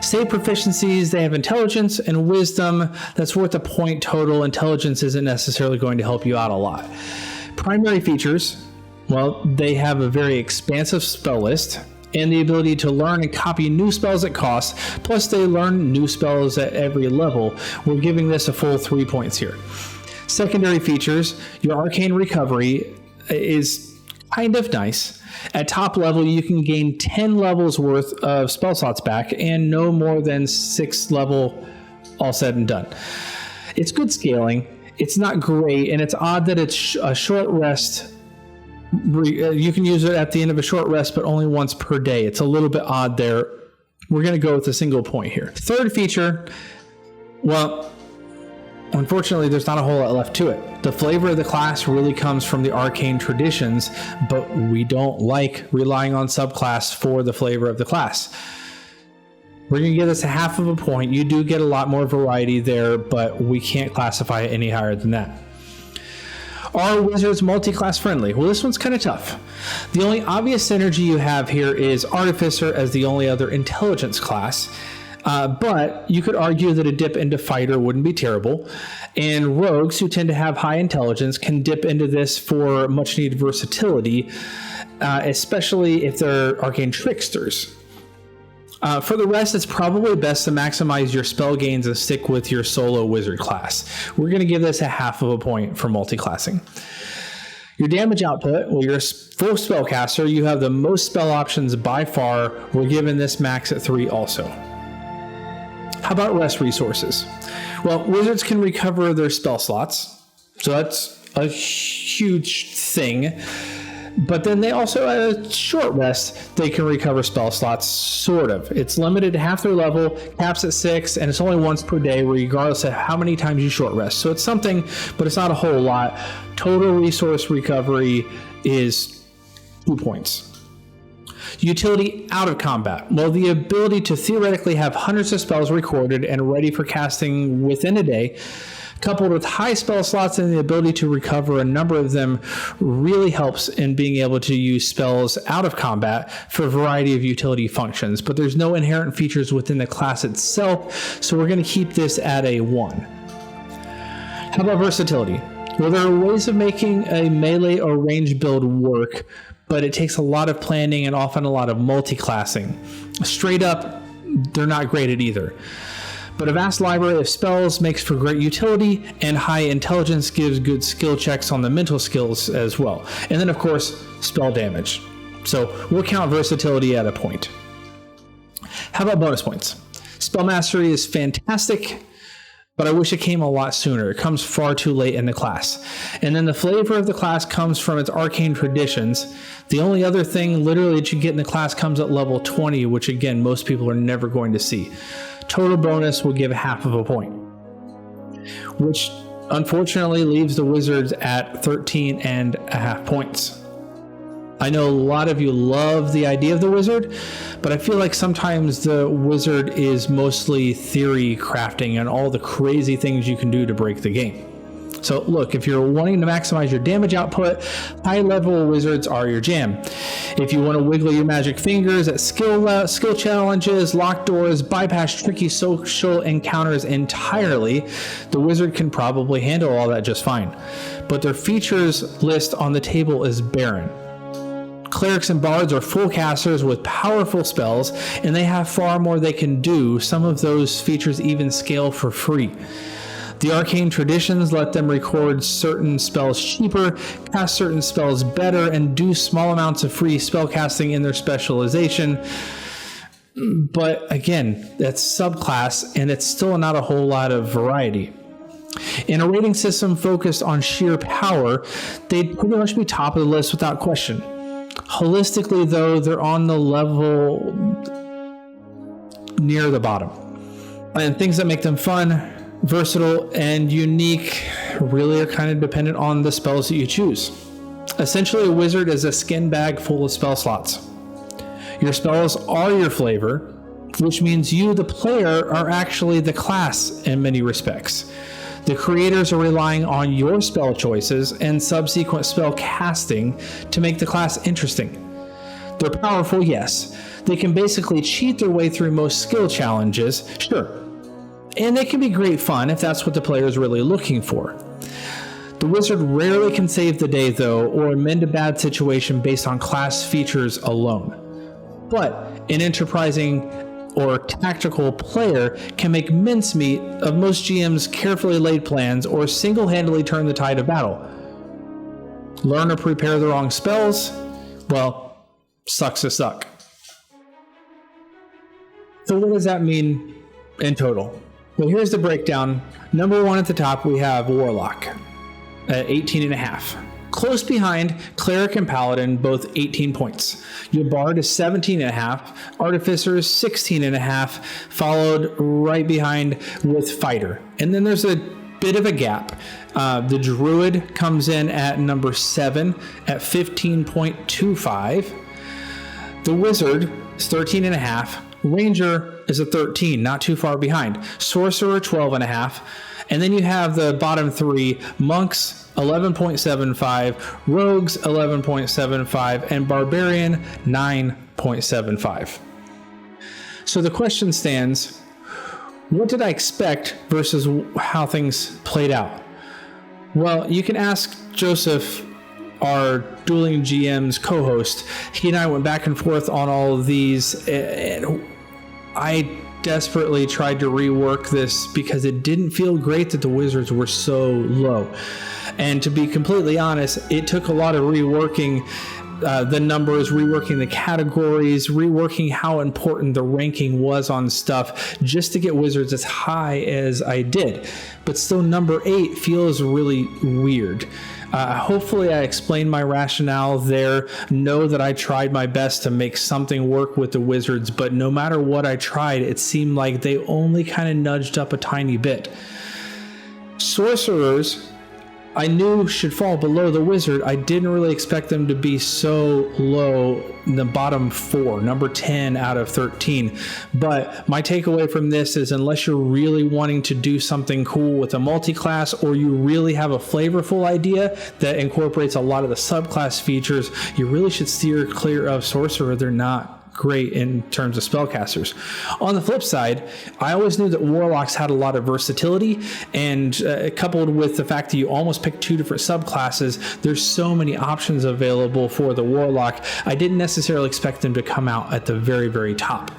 Save proficiencies, they have Intelligence and Wisdom. That's worth a point total. Intelligence isn't necessarily going to help you out a lot. Primary features, well, they have a very expansive spell list and the ability to learn and copy new spells at cost, plus they learn new spells at every level. We're giving this a full 3 points here. Secondary features, your Arcane Recovery is kind of nice. At top level, you can gain 10 levels worth of spell slots back and no more than 6 level all said and done. It's good scaling. It's not great, and it's odd that it's a short rest. You can use it at the end of a short rest, but only once per day. It's a little bit odd there. We're going to go with a single point here. Third feature, well, unfortunately, there's not a whole lot left to it. The flavor of the class really comes from the arcane traditions, but we don't like relying on subclass for the flavor of the class. We're going to give this a half of a point. You do get a lot more variety there, but we can't classify it any higher than that. Are wizards multi-class friendly? Well, this one's kind of tough. The only obvious synergy you have here is Artificer as the only other intelligence class. But you could argue that a dip into fighter wouldn't be terrible, and rogues who tend to have high intelligence can dip into this for much needed versatility, especially if they're arcane tricksters. For the rest, it's probably best to maximize your spell gains and stick with your solo wizard class. We're going to give this a half of a point for multi-classing. Your damage output, well, you're a full spellcaster. You have the most spell options by far. We're giving this max at 3 also. How about rest resources? Well, wizards can recover their spell slots, so that's a huge thing. But then they also, at a short rest, they can recover spell slots, sort of. It's limited to half their level, caps at 6, and it's only once per day, regardless of how many times you short rest. So it's something, but it's not a whole lot. Total resource recovery is 2 points. Utility out of combat. Well, the ability to theoretically have hundreds of spells recorded and ready for casting within a day, coupled with high spell slots and the ability to recover a number of them, really helps in being able to use spells out of combat for a variety of utility functions. But there's no inherent features within the class itself, so we're going to keep this at a 1. How about versatility? Well, there are ways of making a melee or range build work, but it takes a lot of planning and often a lot of multi-classing. Straight up, they're not great at either. But a vast library of spells makes for great utility, and high intelligence gives good skill checks on the mental skills as well. And then, of course, spell damage. So we'll count versatility at a point. How about bonus points? Spell mastery is fantastic, but I wish it came a lot sooner. It comes far too late in the class. And then the flavor of the class comes from its arcane traditions. The only other thing literally that you get in the class comes at level 20, which again, most people are never going to see. Total bonus will give half of a point, which unfortunately leaves the wizards at 13.5 points. I know a lot of you love the idea of the wizard, but I feel like sometimes the wizard is mostly theory crafting and all the crazy things you can do to break the game. So look, if you're wanting to maximize your damage output, high level wizards are your jam. If you want to wiggle your magic fingers at skill challenges, lock doors, bypass tricky social encounters entirely, the wizard can probably handle all that just fine. But their features list on the table is barren. Clerics and bards are full casters with powerful spells, and they have far more they can do. Some of those features even scale for free. The arcane traditions let them record certain spells cheaper, cast certain spells better, and do small amounts of free spellcasting in their specialization. But again, that's subclass, and it's still not a whole lot of variety. In a rating system focused on sheer power, they'd pretty much be top of the list without question. Holistically, though, they're on the level near the bottom. And things that make them fun, versatile, and unique really are kind of dependent on the spells that you choose. Essentially, a wizard is a skin bag full of spell slots. Your spells are your flavor, which means you, the player, are actually the class in many respects. The creators are relying on your spell choices and subsequent spell casting to make the class interesting. They're powerful, yes. They can basically cheat their way through most skill challenges, sure. And they can be great fun if that's what the player is really looking for. The wizard rarely can save the day, though, or amend a bad situation based on class features alone. But an enterprising or tactical player can make mincemeat of most GM's carefully laid plans or single-handedly turn the tide of battle. Learn or prepare the wrong spells? Well, sucks to suck. So what does that mean in total? Well, here's the breakdown. Number 1 at the top, we have Warlock at 18.5. Close behind, Cleric and Paladin, both 18 points. Your Bard is 17.5, Artificer is 16.5, followed right behind with Fighter. And then there's a bit of a gap. The Druid comes in at number 7 at 15.25. The Wizard is 13.5. Ranger is a 13, not too far behind. Sorcerer, 12.5. And then you have the bottom 3, Monks, 11.75, Rogues 11.75, and Barbarian 9.75. So the question stands, what did I expect versus how things played out? Well, you can ask Joseph, our Dueling GM's co-host. He and I went back and forth on all of these, and I desperately tried to rework this because it didn't feel great that the Wizards were so low. And to be completely honest, it took a lot of reworking the numbers, reworking the categories, reworking how important the ranking was on stuff just to get Wizards as high as I did. But still, number 8 feels really weird. Hopefully I explained my rationale there. Know that I tried my best to make something work with the Wizards, but no matter what I tried, it seemed like they only kind of nudged up a tiny bit. Sorcerers, I knew should fall below the Wizard. I didn't really expect them to be so low in the bottom 4, number 10 out of 13. But my takeaway from this is, unless you're really wanting to do something cool with a multi-class, or you really have a flavorful idea that incorporates a lot of the subclass features, you really should steer clear of Sorcerer. They're not great in terms of spellcasters. On the flip side, I always knew that Warlocks had a lot of versatility, and coupled with the fact that you almost pick 2 different subclasses, there's so many options available for the Warlock. I didn't necessarily expect them to come out at the very, very top.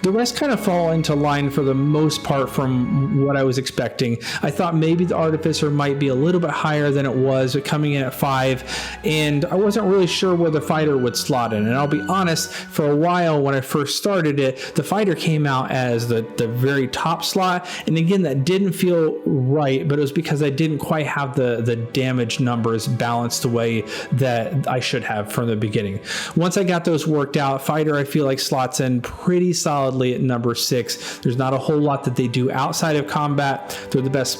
The rest kind of fall into line for the most part from what I was expecting. I thought maybe the Artificer might be a little bit higher than it was, coming in at 5, and I wasn't really sure where the Fighter would slot in. And I'll be honest, for a while when I first started it, the Fighter came out as the very top slot, and again, that didn't feel right, but it was because I didn't quite have the damage numbers balanced the way that I should have from the beginning. Once I got those worked out, Fighter I feel like slots in pretty solidly at number 6. There's not a whole lot that they do outside of combat. They're the best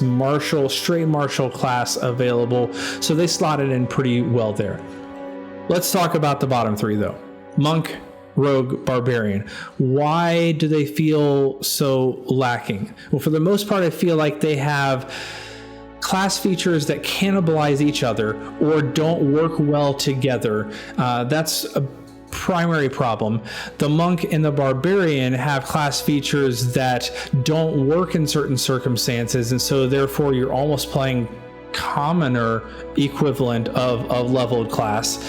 straight martial class available, so they slotted in pretty well there. Let's talk about the bottom 3 though. Monk, Rogue, Barbarian. Why do they feel so lacking? Well, for the most part, I feel like they have class features that cannibalize each other or don't work well together. That's a primary problem. The Monk and the Barbarian have class features that don't work in certain circumstances, and so therefore you're almost playing commoner equivalent of leveled class.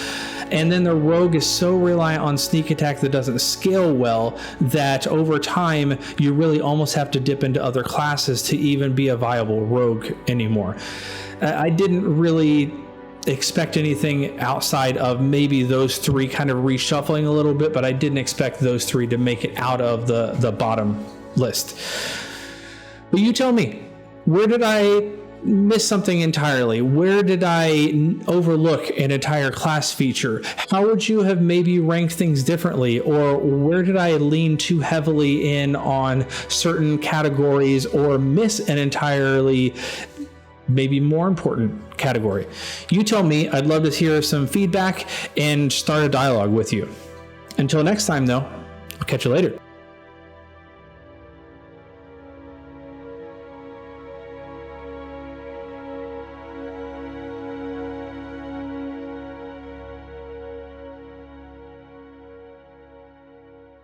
And then the Rogue is so reliant on sneak attack that doesn't scale well that over time you really almost have to dip into other classes to even be a viable Rogue anymore. I didn't really expect anything outside of maybe those 3 kind of reshuffling a little bit, but I didn't expect those 3 to make it out of the bottom list. But you tell me, where did I miss something entirely? Where did I overlook an entire class feature? How would you have maybe ranked things differently? Or where did I lean too heavily in on certain categories or miss an entirely maybe more important category? You tell me. I'd love to hear some feedback and start a dialogue with you. Until next time, though, I'll catch you later.